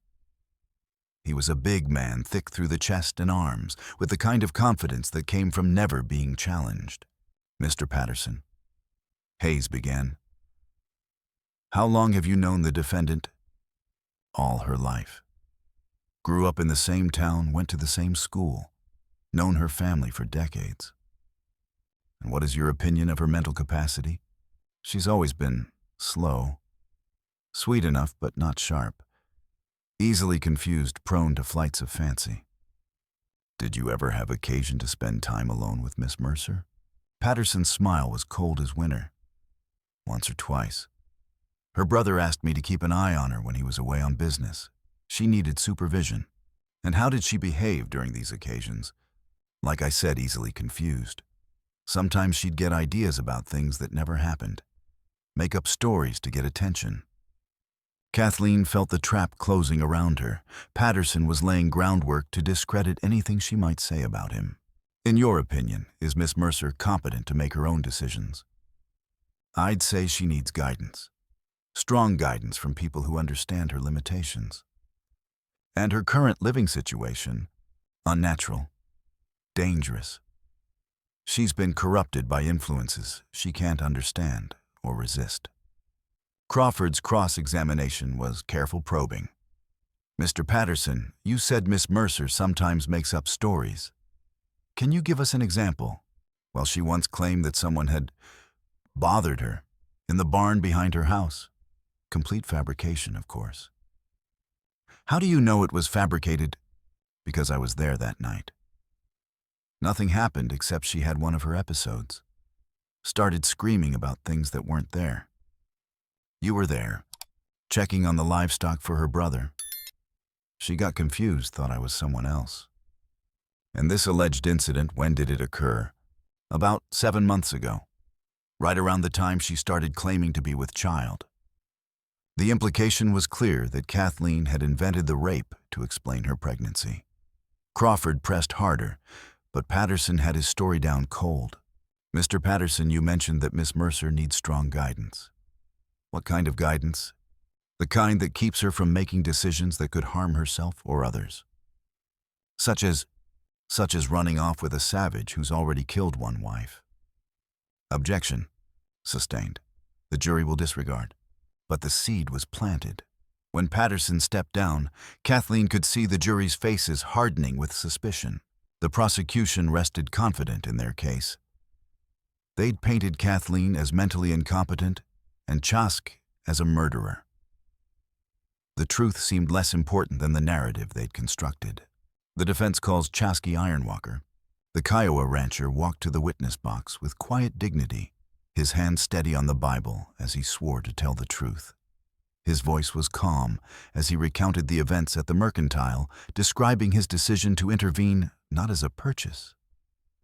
He was a big man, thick through the chest and arms, with the kind of confidence that came from never being challenged. Mr. Patterson, Hayes began. How long have you known the defendant? All her life. Grew up in the same town, went to the same school, known her family for decades. And what is your opinion of her mental capacity? She's always been slow, sweet enough but not sharp. Easily confused, prone to flights of fancy. Did you ever have occasion to spend time alone with Miss Mercer? Patterson's smile was cold as winter. Once or twice. Her brother asked me to keep an eye on her when he was away on business. She needed supervision. And how did she behave during these occasions? Like I said, easily confused. Sometimes she'd get ideas about things that never happened. Make up stories to get attention. Kathleen felt the trap closing around her. Patterson was laying groundwork to discredit anything she might say about him. In your opinion, is Miss Mercer competent to make her own decisions? I'd say she needs guidance. Strong guidance from people who understand her limitations. And her current living situation, unnatural, dangerous. She's been corrupted by influences she can't understand or resist. Crawford's cross-examination was careful probing. Mr. Patterson, you said Miss Mercer sometimes makes up stories. Can you give us an example? Well, she once claimed that someone had bothered her in the barn behind her house. Complete fabrication, of course. How do you know it was fabricated? Because I was there that night. Nothing happened except she had one of her episodes. Started screaming about things that weren't there. You were there, checking on the livestock for her brother. She got confused, thought I was someone else. And this alleged incident, when did it occur? About 7 months ago, right around the time she started claiming to be with child. The implication was clear that Kathleen had invented the rape to explain her pregnancy. Crawford pressed harder, but Patterson had his story down cold. Mr. Patterson, you mentioned that Miss Mercer needs strong guidance. What kind of guidance? The kind that keeps her from making decisions that could harm herself or others. Such as running off with a savage who's already killed one wife. Objection. Sustained. The jury will disregard. But the seed was planted. When Patterson stepped down, Kathleen could see the jury's faces hardening with suspicion. The prosecution rested confident in their case. They'd painted Kathleen as mentally incompetent and Chaske as a murderer. The truth seemed less important than the narrative they'd constructed. The defense calls Chaske Ironwalker. The Kiowa rancher walked to the witness box with quiet dignity, his hand steady on the Bible as he swore to tell the truth. His voice was calm as he recounted the events at the mercantile, describing his decision to intervene not as a purchase,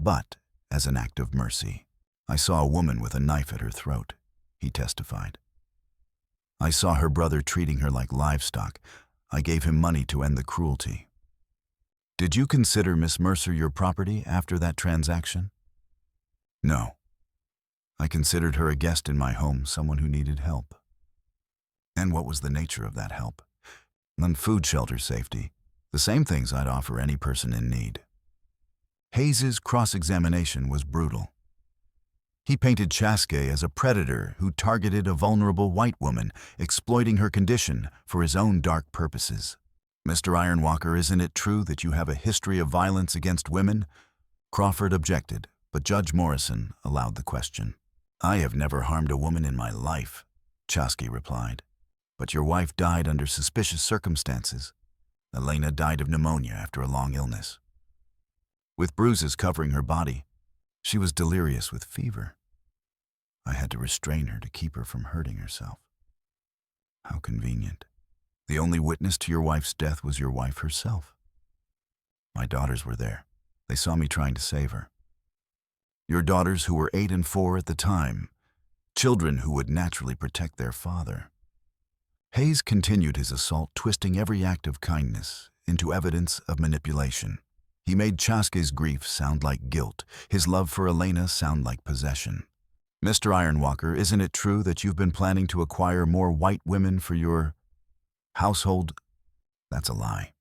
but as an act of mercy. I saw a woman with a knife at her throat, he testified. I saw her brother treating her like livestock. I gave him money to end the cruelty. Did you consider Miss Mercer your property after that transaction? No. I considered her a guest in my home, someone who needed help. And what was the nature of that help? Food, shelter, safety. The same things I'd offer any person in need. Hayes's cross-examination was brutal. He painted Chaske as a predator who targeted a vulnerable white woman, exploiting her condition for his own dark purposes. Mr. Ironwalker, isn't it true that you have a history of violence against women? Crawford objected, but Judge Morrison allowed the question. I have never harmed a woman in my life, Chaske replied. But your wife died under suspicious circumstances. Elena died of pneumonia after a long illness. With bruises covering her body, she was delirious with fever. I had to restrain her to keep her from hurting herself. How convenient. The only witness to your wife's death was your wife herself. My daughters were there. They saw me trying to save her. Your daughters, who were 8 and 4 at the time, children who would naturally protect their father. Hayes continued his assault, twisting every act of kindness into evidence of manipulation. He made Chaske's grief sound like guilt, his love for Elena sound like possession. Mr. Ironwalker, isn't it true that you've been planning to acquire more white women for your household? That's a lie.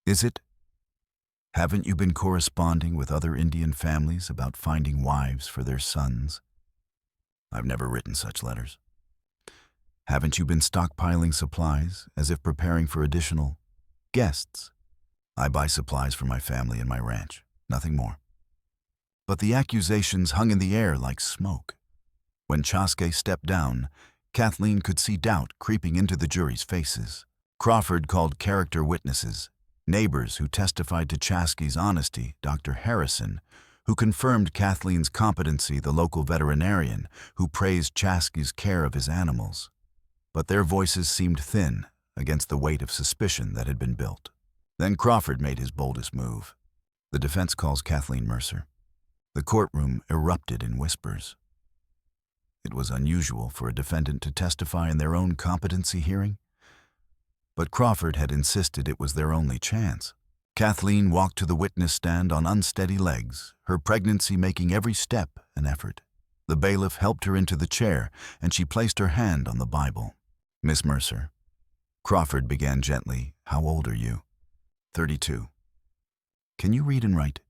Is it? Haven't you been corresponding with other Indian families about finding wives for their sons? I've never written such letters. Haven't you been stockpiling supplies as if preparing for additional guests? I buy supplies for my family and my ranch, nothing more. But the accusations hung in the air like smoke. When Chaske stepped down, Kathleen could see doubt creeping into the jury's faces. Crawford called character witnesses, neighbors who testified to Chaske's honesty, Dr. Harrison, who confirmed Kathleen's competency, the local veterinarian, who praised Chaske's care of his animals. But their voices seemed thin against the weight of suspicion that had been built. Then Crawford made his boldest move. The defense calls Kathleen Mercer. The courtroom erupted in whispers. It was unusual for a defendant to testify in their own competency hearing, but Crawford had insisted it was their only chance. Kathleen walked to the witness stand on unsteady legs, her pregnancy making every step an effort. The bailiff helped her into the chair, and she placed her hand on the Bible. "Miss Mercer." Crawford began gently. "How old are you?" 32. "Can you read and write?"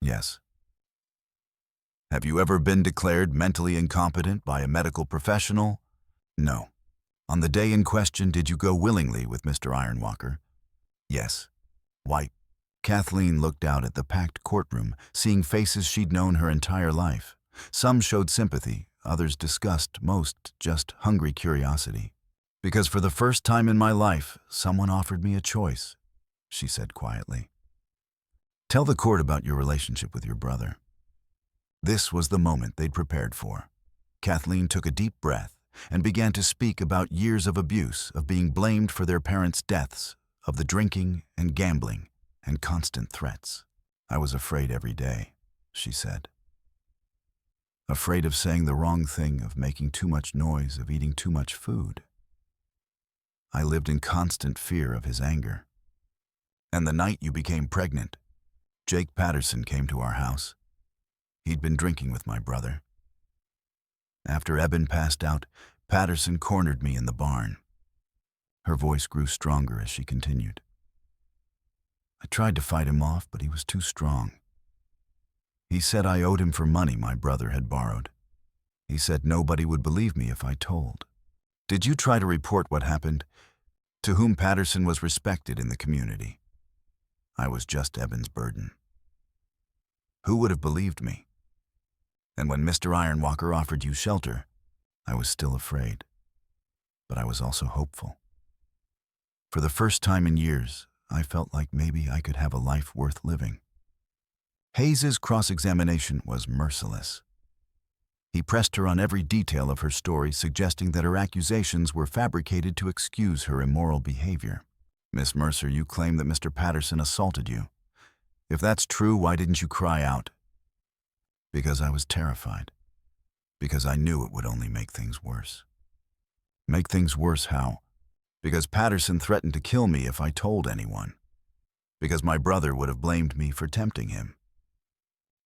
"Yes." "Have you ever been declared mentally incompetent by a medical professional?" "No." "On the day in question, did you go willingly with Mr. Ironwalker?" "Yes." "Why?" Kathleen looked out at the packed courtroom, seeing faces she'd known her entire life. Some showed sympathy, others disgust, most just hungry curiosity. "Because for the first time in my life, someone offered me a choice," she said quietly. "Tell the court about your relationship with your brother." This was the moment they'd prepared for. Kathleen took a deep breath and began to speak about years of abuse, of being blamed for their parents' deaths, of the drinking and gambling and constant threats. "I was afraid every day," she said. "Afraid of saying the wrong thing, of making too much noise, of eating too much food. I lived in constant fear of his anger. And the night you became pregnant, Jake Patterson came to our house. He'd been drinking with my brother. After Eben passed out, Patterson cornered me in the barn." Her voice grew stronger as she continued. "I tried to fight him off, but he was too strong. He said I owed him for money my brother had borrowed. He said nobody would believe me if I told. Did you try to report what happened? To whom Patterson was respected in the community. I was just Eben's burden. Who would have believed me? And when Mr. Ironwalker offered you shelter, I was still afraid. But I was also hopeful. For the first time in years, I felt like maybe I could have a life worth living." Hayes's cross-examination was merciless. He pressed her on every detail of her story, suggesting that her accusations were fabricated to excuse her immoral behavior. "Miss Mercer, you claim that Mr. Patterson assaulted you. If that's true, why didn't you cry out?" "Because I was terrified. Because I knew it would only make things worse." "Make things worse how?" "Because Patterson threatened to kill me if I told anyone. Because my brother would have blamed me for tempting him."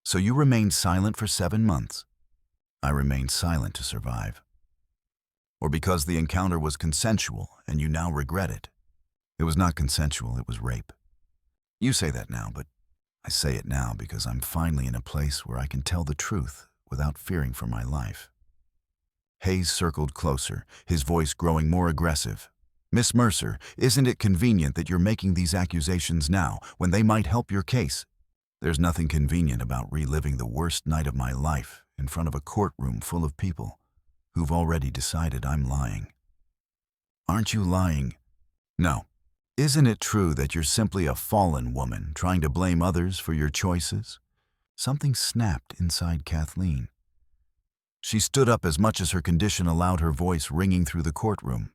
"So you remained silent for 7 months?" "I remained silent to survive." "Or because the encounter was consensual and you now regret it?" "It was not consensual, it was rape." "You say that now, but I say it now because I'm finally in a place where I can tell the truth without fearing for my life." Hayes circled closer, his voice growing more aggressive. "Miss Mercer, isn't it convenient that you're making these accusations now when they might help your case?" "There's nothing convenient about reliving the worst night of my life in front of a courtroom full of people who've already decided I'm lying." "Aren't you lying?" "No. Isn't it true that you're simply a fallen woman trying to blame others for your choices?" Something snapped inside Kathleen. She stood up as much as her condition allowed, her voice ringing through the courtroom.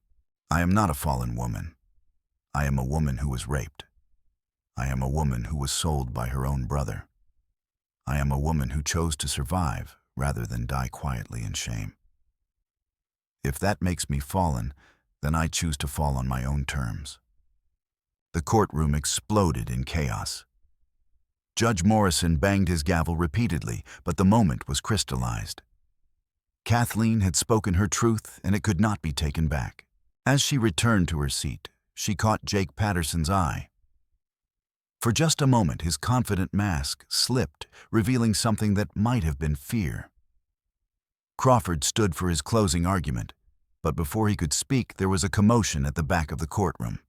"I am not a fallen woman. I am a woman who was raped. I am a woman who was sold by her own brother. I am a woman who chose to survive rather than die quietly in shame. If that makes me fallen, then I choose to fall on my own terms." The courtroom exploded in chaos. Judge Morrison banged his gavel repeatedly, but the moment was crystallized. Kathleen had spoken her truth, and it could not be taken back. As she returned to her seat, she caught Jake Patterson's eye. For just a moment, his confident mask slipped, revealing something that might have been fear. Crawford stood for his closing argument, but before he could speak, there was a commotion at the back of the courtroom.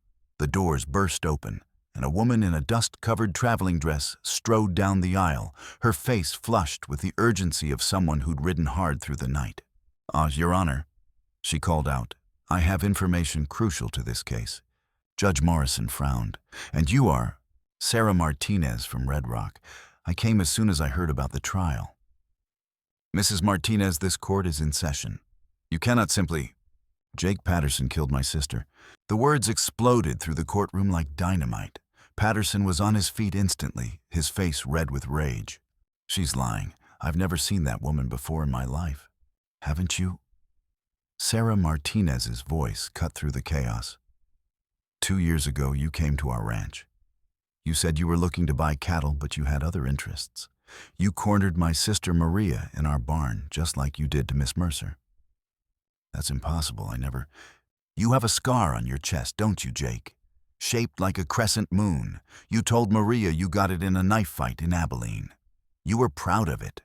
The doors burst open, and a woman in a dust-covered traveling dress strode down the aisle, her face flushed with the urgency of someone who'd ridden hard through the night. Your Honor," she called out, "I have information crucial to this case." Judge Morrison frowned. "And you are?" "Sarah Martinez from Red Rock. I came as soon as I heard about the trial." "Mrs. Martinez, this court is in session. You cannot simply—" "Jake Patterson killed my sister." The words exploded through the courtroom like dynamite. Patterson was on his feet instantly, his face red with rage. "She's lying. I've never seen that woman before in my life." "Haven't you?" Sarah Martinez's voice cut through the chaos. "2 years ago, you came to our ranch. You said you were looking to buy cattle, but you had other interests. You cornered my sister Maria in our barn, just like you did to Miss Mercer. That's impossible. You have a scar on your chest, don't you, Jake? Shaped like a crescent moon. You told Maria you got it in a knife fight in Abilene. You were proud of it.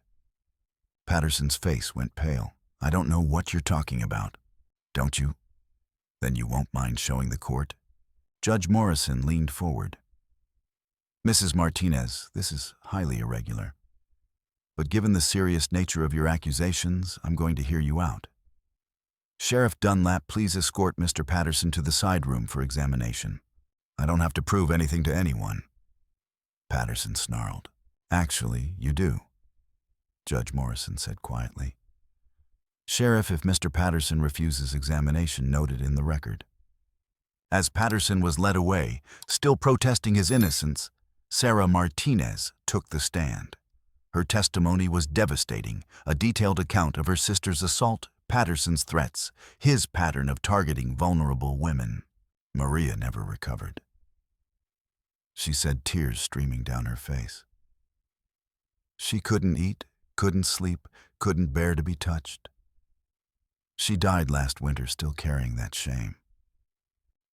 Patterson's face went pale. I don't know what you're talking about. Don't you? Then you won't mind showing the court? Judge Morrison leaned forward. Mrs. Martinez, this is highly irregular. But given the serious nature of your accusations, I'm going to hear you out. Sheriff Dunlap, please escort Mr. Patterson to the side room for examination. I don't have to prove anything to anyone. Patterson snarled. Actually, you do, Judge Morrison said quietly. Sheriff, if Mr. Patterson refuses examination, noted in the record. As Patterson was led away, still protesting his innocence, Sarah Martinez took the stand. Her testimony was devastating, a detailed account of her sister's assault, Patterson's threats, his pattern of targeting vulnerable women. Maria never recovered. She said, tears streaming down her face. She couldn't eat, couldn't sleep, couldn't bear to be touched. She died last winter still carrying that shame.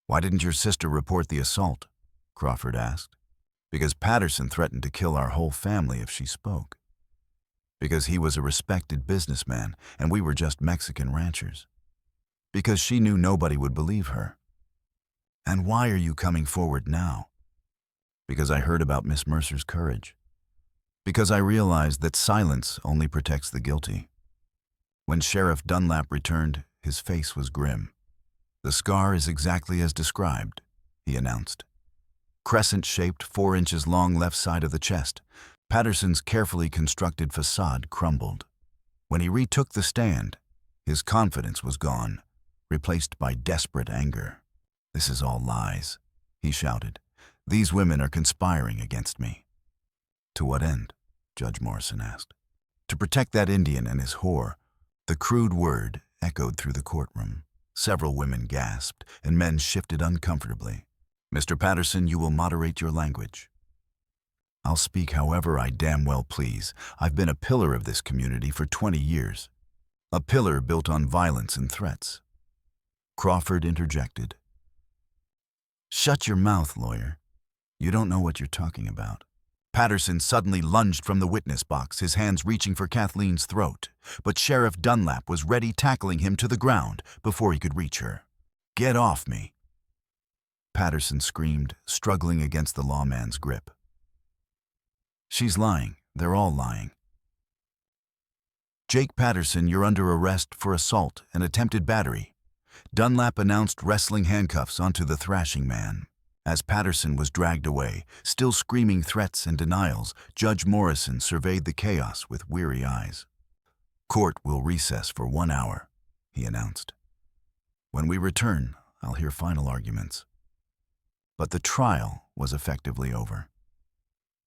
Why didn't your sister report the assault? Crawford asked. Because Patterson threatened to kill our whole family if she spoke. Because he was a respected businessman and we were just Mexican ranchers. Because she knew nobody would believe her. And why are you coming forward now? Because I heard about Miss Mercer's courage. Because I realized that silence only protects the guilty. When Sheriff Dunlap returned, his face was grim. The scar is exactly as described, he announced. Crescent-shaped, 4 inches long left side of the chest. Patterson's carefully constructed facade crumbled. When he retook the stand, his confidence was gone, replaced by desperate anger. This is all lies, he shouted. These women are conspiring against me. To what end? Judge Morrison asked. To protect that Indian and his whore. The crude word echoed through the courtroom. Several women gasped, and men shifted uncomfortably. Mr. Patterson, you will moderate your language. I'll speak however I damn well please. I've been a pillar of this community for 20 years. A pillar built on violence and threats. Crawford interjected. Shut your mouth, lawyer. You don't know what you're talking about. Patterson suddenly lunged from the witness box, his hands reaching for Kathleen's throat. But Sheriff Dunlap was ready, tackling him to the ground before he could reach her. Get off me! Patterson screamed, struggling against the lawman's grip. She's lying. They're all lying. Jake Patterson, you're under arrest for assault and attempted battery. Dunlap announced, wrestling handcuffs onto the thrashing man. As Patterson was dragged away, still screaming threats and denials, Judge Morrison surveyed the chaos with weary eyes. Court will recess for 1 hour, he announced. When we return, I'll hear final arguments. But the trial was effectively over.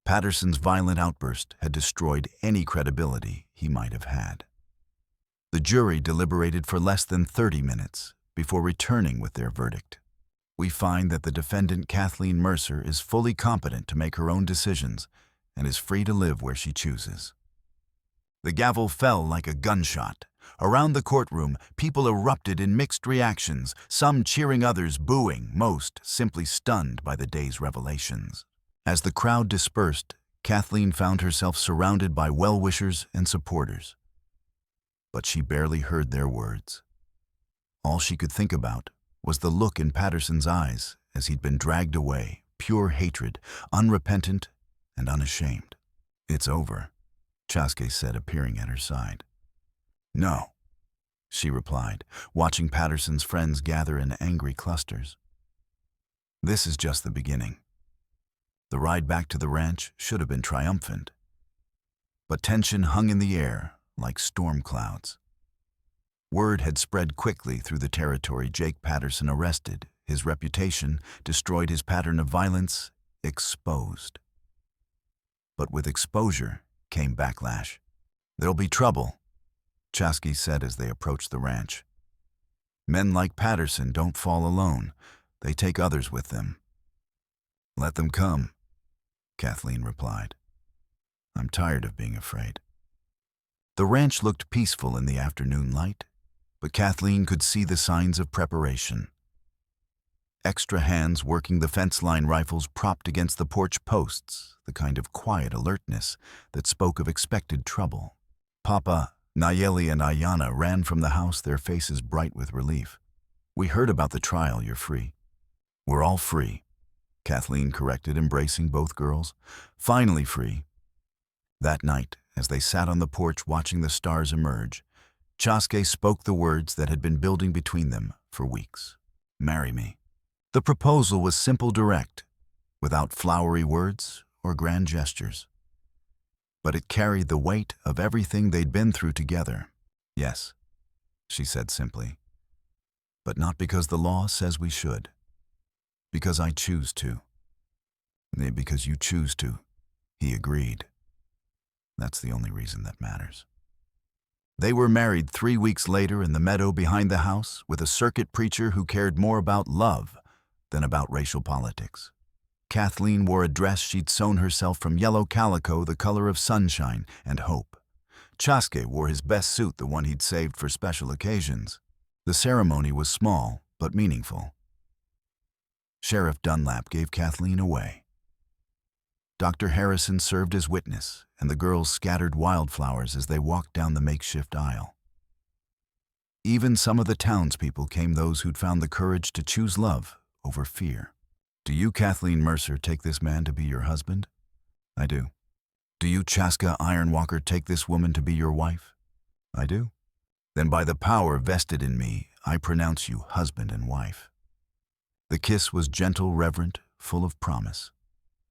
Patterson's violent outburst had destroyed any credibility he might have had. The jury deliberated for less than 30 minutes before returning with their verdict. We find that the defendant, Kathleen Mercer, is fully competent to make her own decisions and is free to live where she chooses. The gavel fell like a gunshot. Around the courtroom, people erupted in mixed reactions, some cheering, others booing, most simply stunned by the day's revelations. As the crowd dispersed, Kathleen found herself surrounded by well-wishers and supporters. But she barely heard their words. All she could think about was the look in Patterson's eyes as he'd been dragged away, pure hatred, unrepentant and unashamed. It's over, Chaske said, appearing at her side. No, she replied, watching Patterson's friends gather in angry clusters. This is just the beginning. The ride back to the ranch should have been triumphant. But tension hung in the air like storm clouds. Word had spread quickly through the territory. Jake Patterson arrested, his reputation destroyed, his pattern of violence exposed. But with exposure came backlash. There'll be trouble, Chaske said as they approached the ranch. Men like Patterson don't fall alone. They take others with them. Let them come, Kathleen replied. I'm tired of being afraid. The ranch looked peaceful in the afternoon light, but Kathleen could see the signs of preparation. Extra hands working the fence-line rifles propped against the porch posts, the kind of quiet alertness that spoke of expected trouble. Papa, Nayeli, and Ayana ran from the house, their faces bright with relief. We heard about the trial, you're free. We're all free, Kathleen corrected, embracing both girls. Finally free. That night, as they sat on the porch watching the stars emerge, Chaske spoke the words that had been building between them for weeks. Marry me. The proposal was simple, direct, without flowery words or grand gestures. But it carried the weight of everything they'd been through together. Yes, she said simply, but not because the law says we should. Because I choose to. Because you choose to, he agreed. That's the only reason that matters. They were married 3 weeks later in the meadow behind the house with a circuit preacher who cared more about love than about racial politics. Kathleen wore a dress she'd sewn herself from yellow calico, the color of sunshine and hope. Chaske wore his best suit, the one he'd saved for special occasions. The ceremony was small but meaningful. Sheriff Dunlap gave Kathleen away. Dr. Harrison served as witness, and the girls scattered wildflowers as they walked down the makeshift aisle. Even some of the townspeople came, those who'd found the courage to choose love over fear. Do you, Kathleen Mercer, take this man to be your husband? I do. Do you, Chaske Ironwalker, take this woman to be your wife? I do. Then by the power vested in me, I pronounce you husband and wife. The kiss was gentle, reverent, full of promise.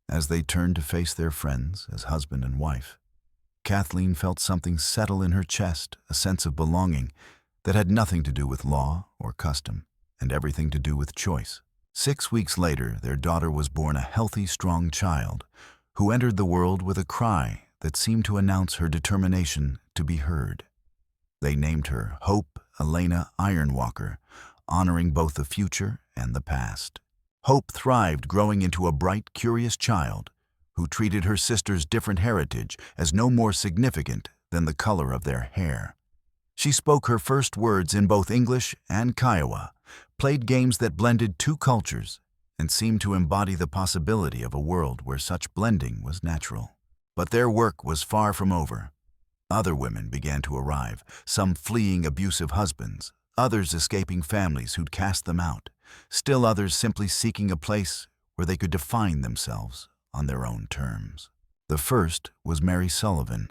As they turned to face their friends as husband and wife, Kathleen felt something settle in her chest, a sense of belonging that had nothing to do with law or custom, and everything to do with choice. 6 weeks later, their daughter was born, a healthy, strong child who entered the world with a cry that seemed to announce her determination to be heard. They named her Hope Elena Ironwalker, honoring both the future and the past. Hope thrived, growing into a bright, curious child who treated her sister's different heritage as no more significant than the color of their hair. She spoke her first words in both English and Kiowa, played games that blended two cultures, and seemed to embody the possibility of a world where such blending was natural. But their work was far from over. Other women began to arrive, some fleeing abusive husbands, others escaping families who'd cast them out, still others simply seeking a place where they could define themselves on their own terms. The first was Mary Sullivan,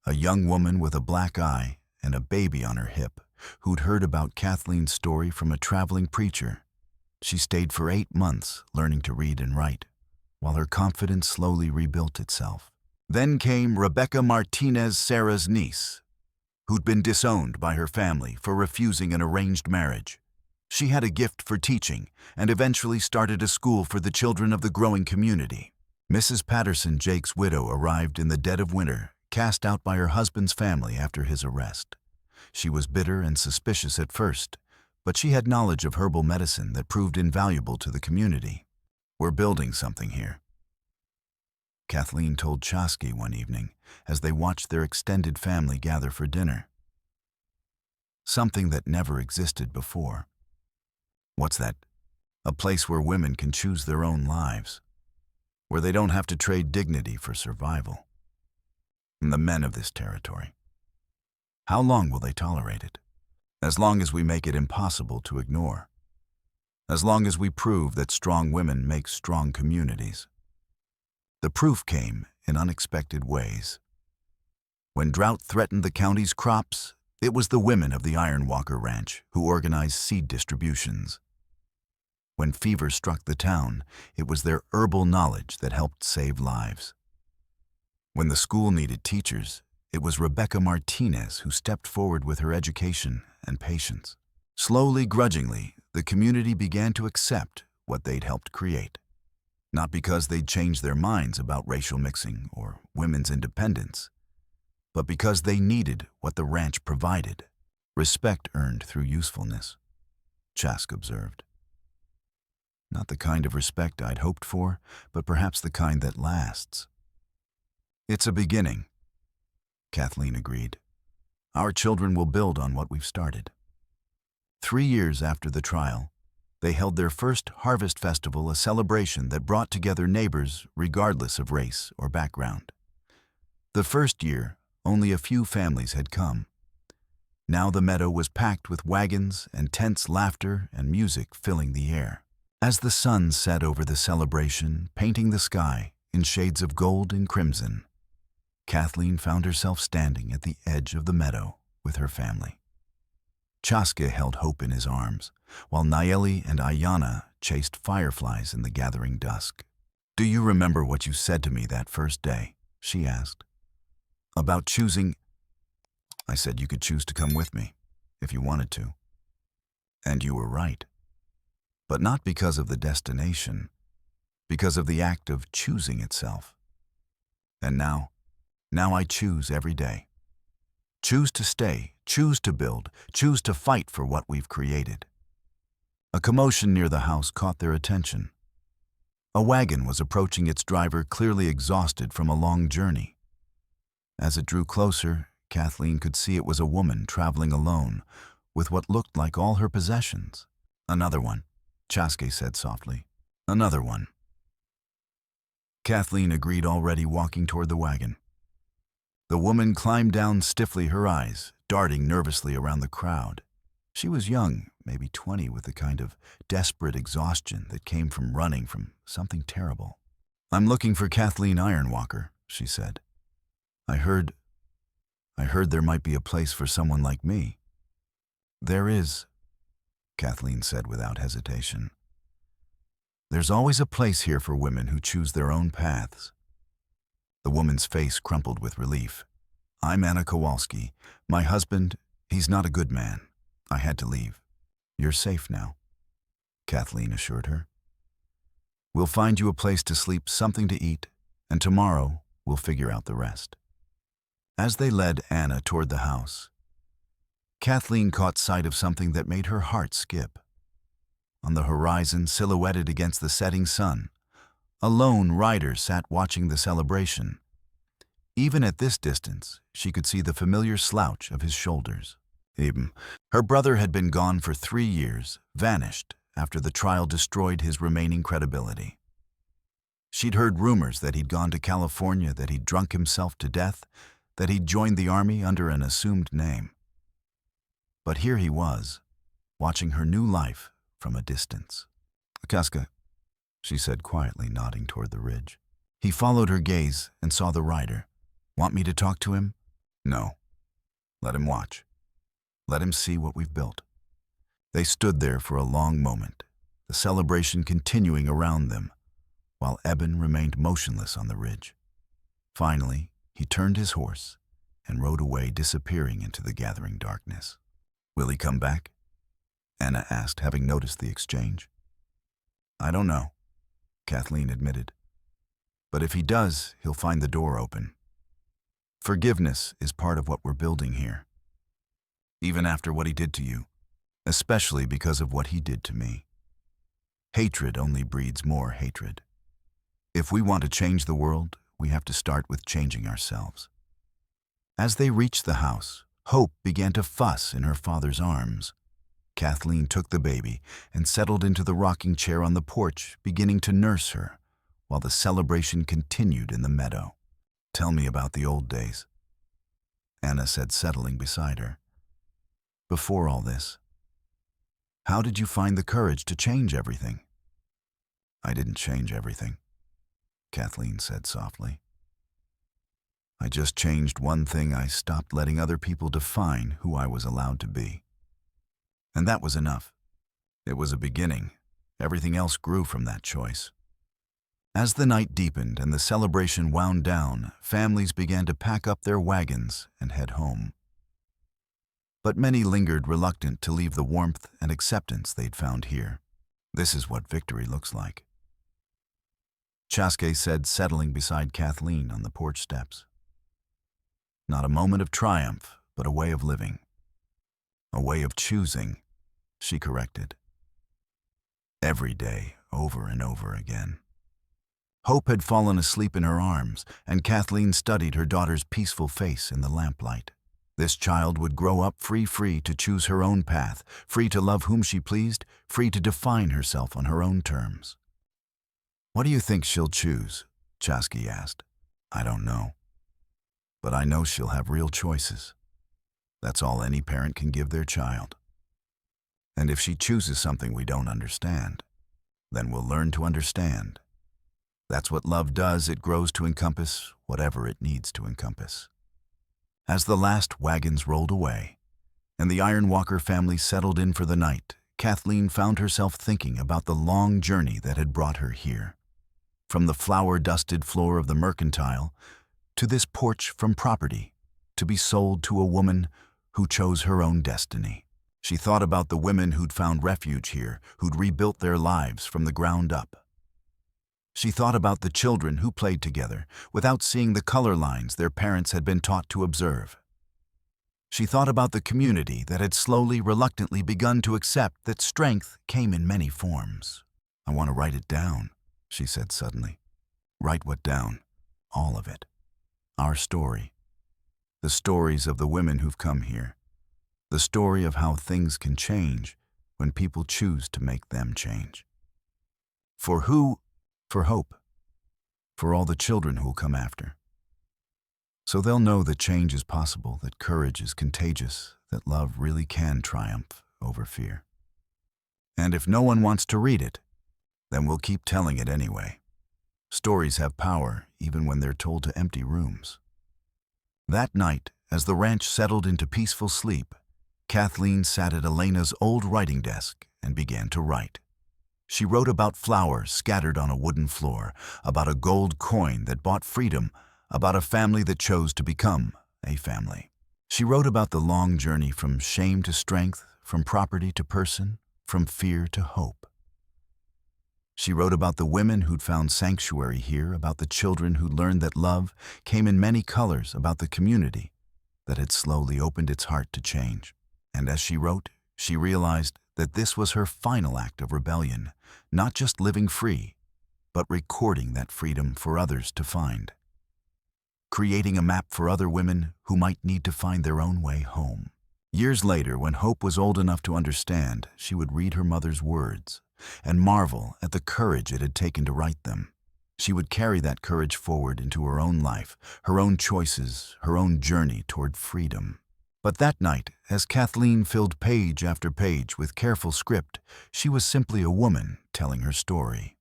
a young woman with a black eye and a baby on her hip, who'd heard about Kathleen's story from a traveling preacher. She stayed for 8 months learning to read and write, while her confidence slowly rebuilt itself. Then came Rebecca Martinez, Sarah's niece, who'd been disowned by her family for refusing an arranged marriage. She had a gift for teaching and eventually started a school for the children of the growing community. Mrs. Patterson, Jake's widow, arrived in the dead of winter, cast out by her husband's family after his arrest. She was bitter and suspicious at first, but she had knowledge of herbal medicine that proved invaluable to the community. We're building something here, Kathleen told Chaske one evening as they watched their extended family gather for dinner. Something that never existed before. What's that? A place where women can choose their own lives, where they don't have to trade dignity for survival. And the men of this territory, how long will they tolerate it? As long as we make it impossible to ignore. As long as we prove that strong women make strong communities. The proof came in unexpected ways. When drought threatened the county's crops, it was the women of the Ironwalker Ranch who organized seed distributions. When fever struck the town, it was their herbal knowledge that helped save lives. When the school needed teachers, it was Rebecca Martinez who stepped forward with her education and patience. Slowly, grudgingly, the community began to accept what they'd helped create. Not because they'd changed their minds about racial mixing or women's independence, but because they needed what the ranch provided. Respect earned through usefulness, Chaske observed. Not the kind of respect I'd hoped for, but perhaps the kind that lasts. It's a beginning, Kathleen agreed. Our children will build on what we've started. 3 years after the trial, they held their first harvest festival, a celebration that brought together neighbors regardless of race or background. The first year, only a few families had come. Now the meadow was packed with wagons and tents, laughter and music filling the air. As the sun set over the celebration, painting the sky in shades of gold and crimson, Kathleen found herself standing at the edge of the meadow with her family. Chaske held Hope in his arms, while Nayeli and Ayana chased fireflies in the gathering dusk. "Do you remember what you said to me that first day?" she asked. "About choosing..." "I said you could choose to come with me, if you wanted to. And you were right. But not because of the destination, because of the act of choosing itself. And now I choose every day. Choose to stay, choose to build, choose to fight for what we've created." A commotion near the house caught their attention. A wagon was approaching its driver, clearly exhausted from a long journey. As it drew closer, Kathleen could see it was a woman traveling alone, with what looked like all her possessions. "Another one," Chaske said softly. "Another one." Kathleen agreed, already walking toward the wagon. The woman climbed down stiffly, her eyes darting nervously around the crowd. She was young, maybe 20, with the kind of desperate exhaustion that came from running from something terrible. "I'm looking for Kathleen Ironwalker," she said. I heard there might be a place for someone like me." "There is," Kathleen said without hesitation. "There's always a place here for women who choose their own paths." The woman's face crumpled with relief. "I'm Anna Kowalski. My husband, he's not a good man. I had to leave." "You're safe now," Kathleen assured her. "We'll find you a place to sleep, something to eat, and tomorrow we'll figure out the rest." As they led Anna toward the house, Kathleen caught sight of something that made her heart skip. On the horizon, silhouetted against the setting sun, a lone rider sat watching the celebration. Even at this distance, she could see the familiar slouch of his shoulders. Her brother had been gone for 3 years, vanished after the trial destroyed his remaining credibility. She'd heard rumors that he'd gone to California, that he'd drunk himself to death, that he'd joined the army under an assumed name. But here he was, watching her new life from a distance. "Chaske," she said quietly, nodding toward the ridge. He followed her gaze and saw the rider. "Want me to talk to him?" "No. Let him watch. Let him see what we've built." They stood there for a long moment, the celebration continuing around them, while Eben remained motionless on the ridge. Finally, he turned his horse and rode away, disappearing into the gathering darkness. "Will he come back?" Anna asked, having noticed the exchange. "I don't know," Kathleen admitted. "But if he does, he'll find the door open. Forgiveness is part of what we're building here. Even after what he did to you, especially because of what he did to me. Hatred only breeds more hatred. If we want to change the world, we have to start with changing ourselves." As they reached the house, Hope began to fuss in her father's arms. Kathleen took the baby and settled into the rocking chair on the porch, beginning to nurse her, while the celebration continued in the meadow. "Tell me about the old days," Anna said, settling beside her. "Before all this, how did you find the courage to change everything?" "I didn't change everything," Kathleen said softly. "I just changed one thing. I stopped letting other people define who I was allowed to be. And that was enough. It was a beginning. Everything else grew from that choice." As the night deepened and the celebration wound down, families began to pack up their wagons and head home. But many lingered, reluctant to leave the warmth and acceptance they'd found here. "This is what victory looks like," Chaske said, settling beside Kathleen on the porch steps. "Not a moment of triumph, but a way of living. A way of choosing," she corrected. "Every day over and over again. Hope had fallen asleep in her arms, and Kathleen studied her daughter's peaceful face in the lamplight. This child would grow up free to choose her own path, free to love whom she pleased, free to define herself on her own terms. "What do you think she'll choose?" Chaske asked. "I don't know. But I know she'll have real choices. That's all any parent can give their child. And if she chooses something we don't understand, then we'll learn to understand. That's what love does. It grows to encompass whatever it needs to encompass." As the last wagons rolled away, and the Ironwalker family settled in for the night, Kathleen found herself thinking about the long journey that had brought her here. From the flour-dusted floor of the mercantile to this porch from property, to be sold to a woman who chose her own destiny. She thought about the women who'd found refuge here, who'd rebuilt their lives from the ground up. She thought about the children who played together, without seeing the color lines their parents had been taught to observe. She thought about the community that had slowly, reluctantly begun to accept that strength came in many forms. "I want to write it down," she said suddenly. "Write what down? All of it. Our story. The stories of the women who've come here. The story of how things can change when people choose to make them change. For who? For Hope. For all the children who'll come after. So they'll know that change is possible, that courage is contagious, that love really can triumph over fear. And if no one wants to read it, then we'll keep telling it anyway. Stories have power even when they're told to empty rooms." That night, as the ranch settled into peaceful sleep, Kathleen sat at Elena's old writing desk and began to write. She wrote about flowers scattered on a wooden floor, about a gold coin that bought freedom, about a family that chose to become a family. She wrote about the long journey from shame to strength, from property to person, from fear to hope. She wrote about the women who'd found sanctuary here, about the children who'd learned that love came in many colors, about the community that had slowly opened its heart to change. And as she wrote, she realized that this was her final act of rebellion, not just living free, but recording that freedom for others to find. Creating a map for other women who might need to find their own way home. Years later, when Hope was old enough to understand, she would read her mother's words and marvel at the courage it had taken to write them. She would carry that courage forward into her own life, her own choices, her own journey toward freedom. But that night, as Kathleen filled page after page with careful script, she was simply a woman telling her story.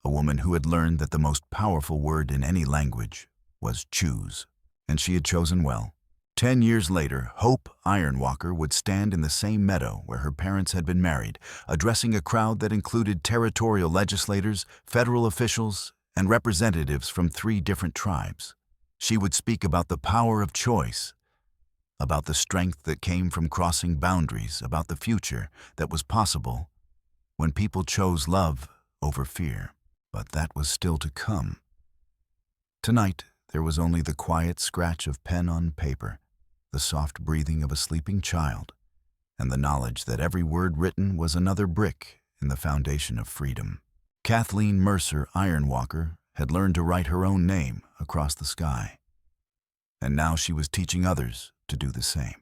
A woman who had learned that the most powerful word in any language was choose, and she had chosen well. 10 years later, Hope Ironwalker would stand in the same meadow where her parents had been married, addressing a crowd that included territorial legislators, federal officials, and representatives from 3 different tribes. She would speak about the power of choice, about the strength that came from crossing boundaries, about the future that was possible when people chose love over fear. But that was still to come. Tonight, there was only the quiet scratch of pen on paper, the soft breathing of a sleeping child, and the knowledge that every word written was another brick in the foundation of freedom. Kathleen Mercer Ironwalker had learned to write her own name across the sky, and now she was teaching others to do the same.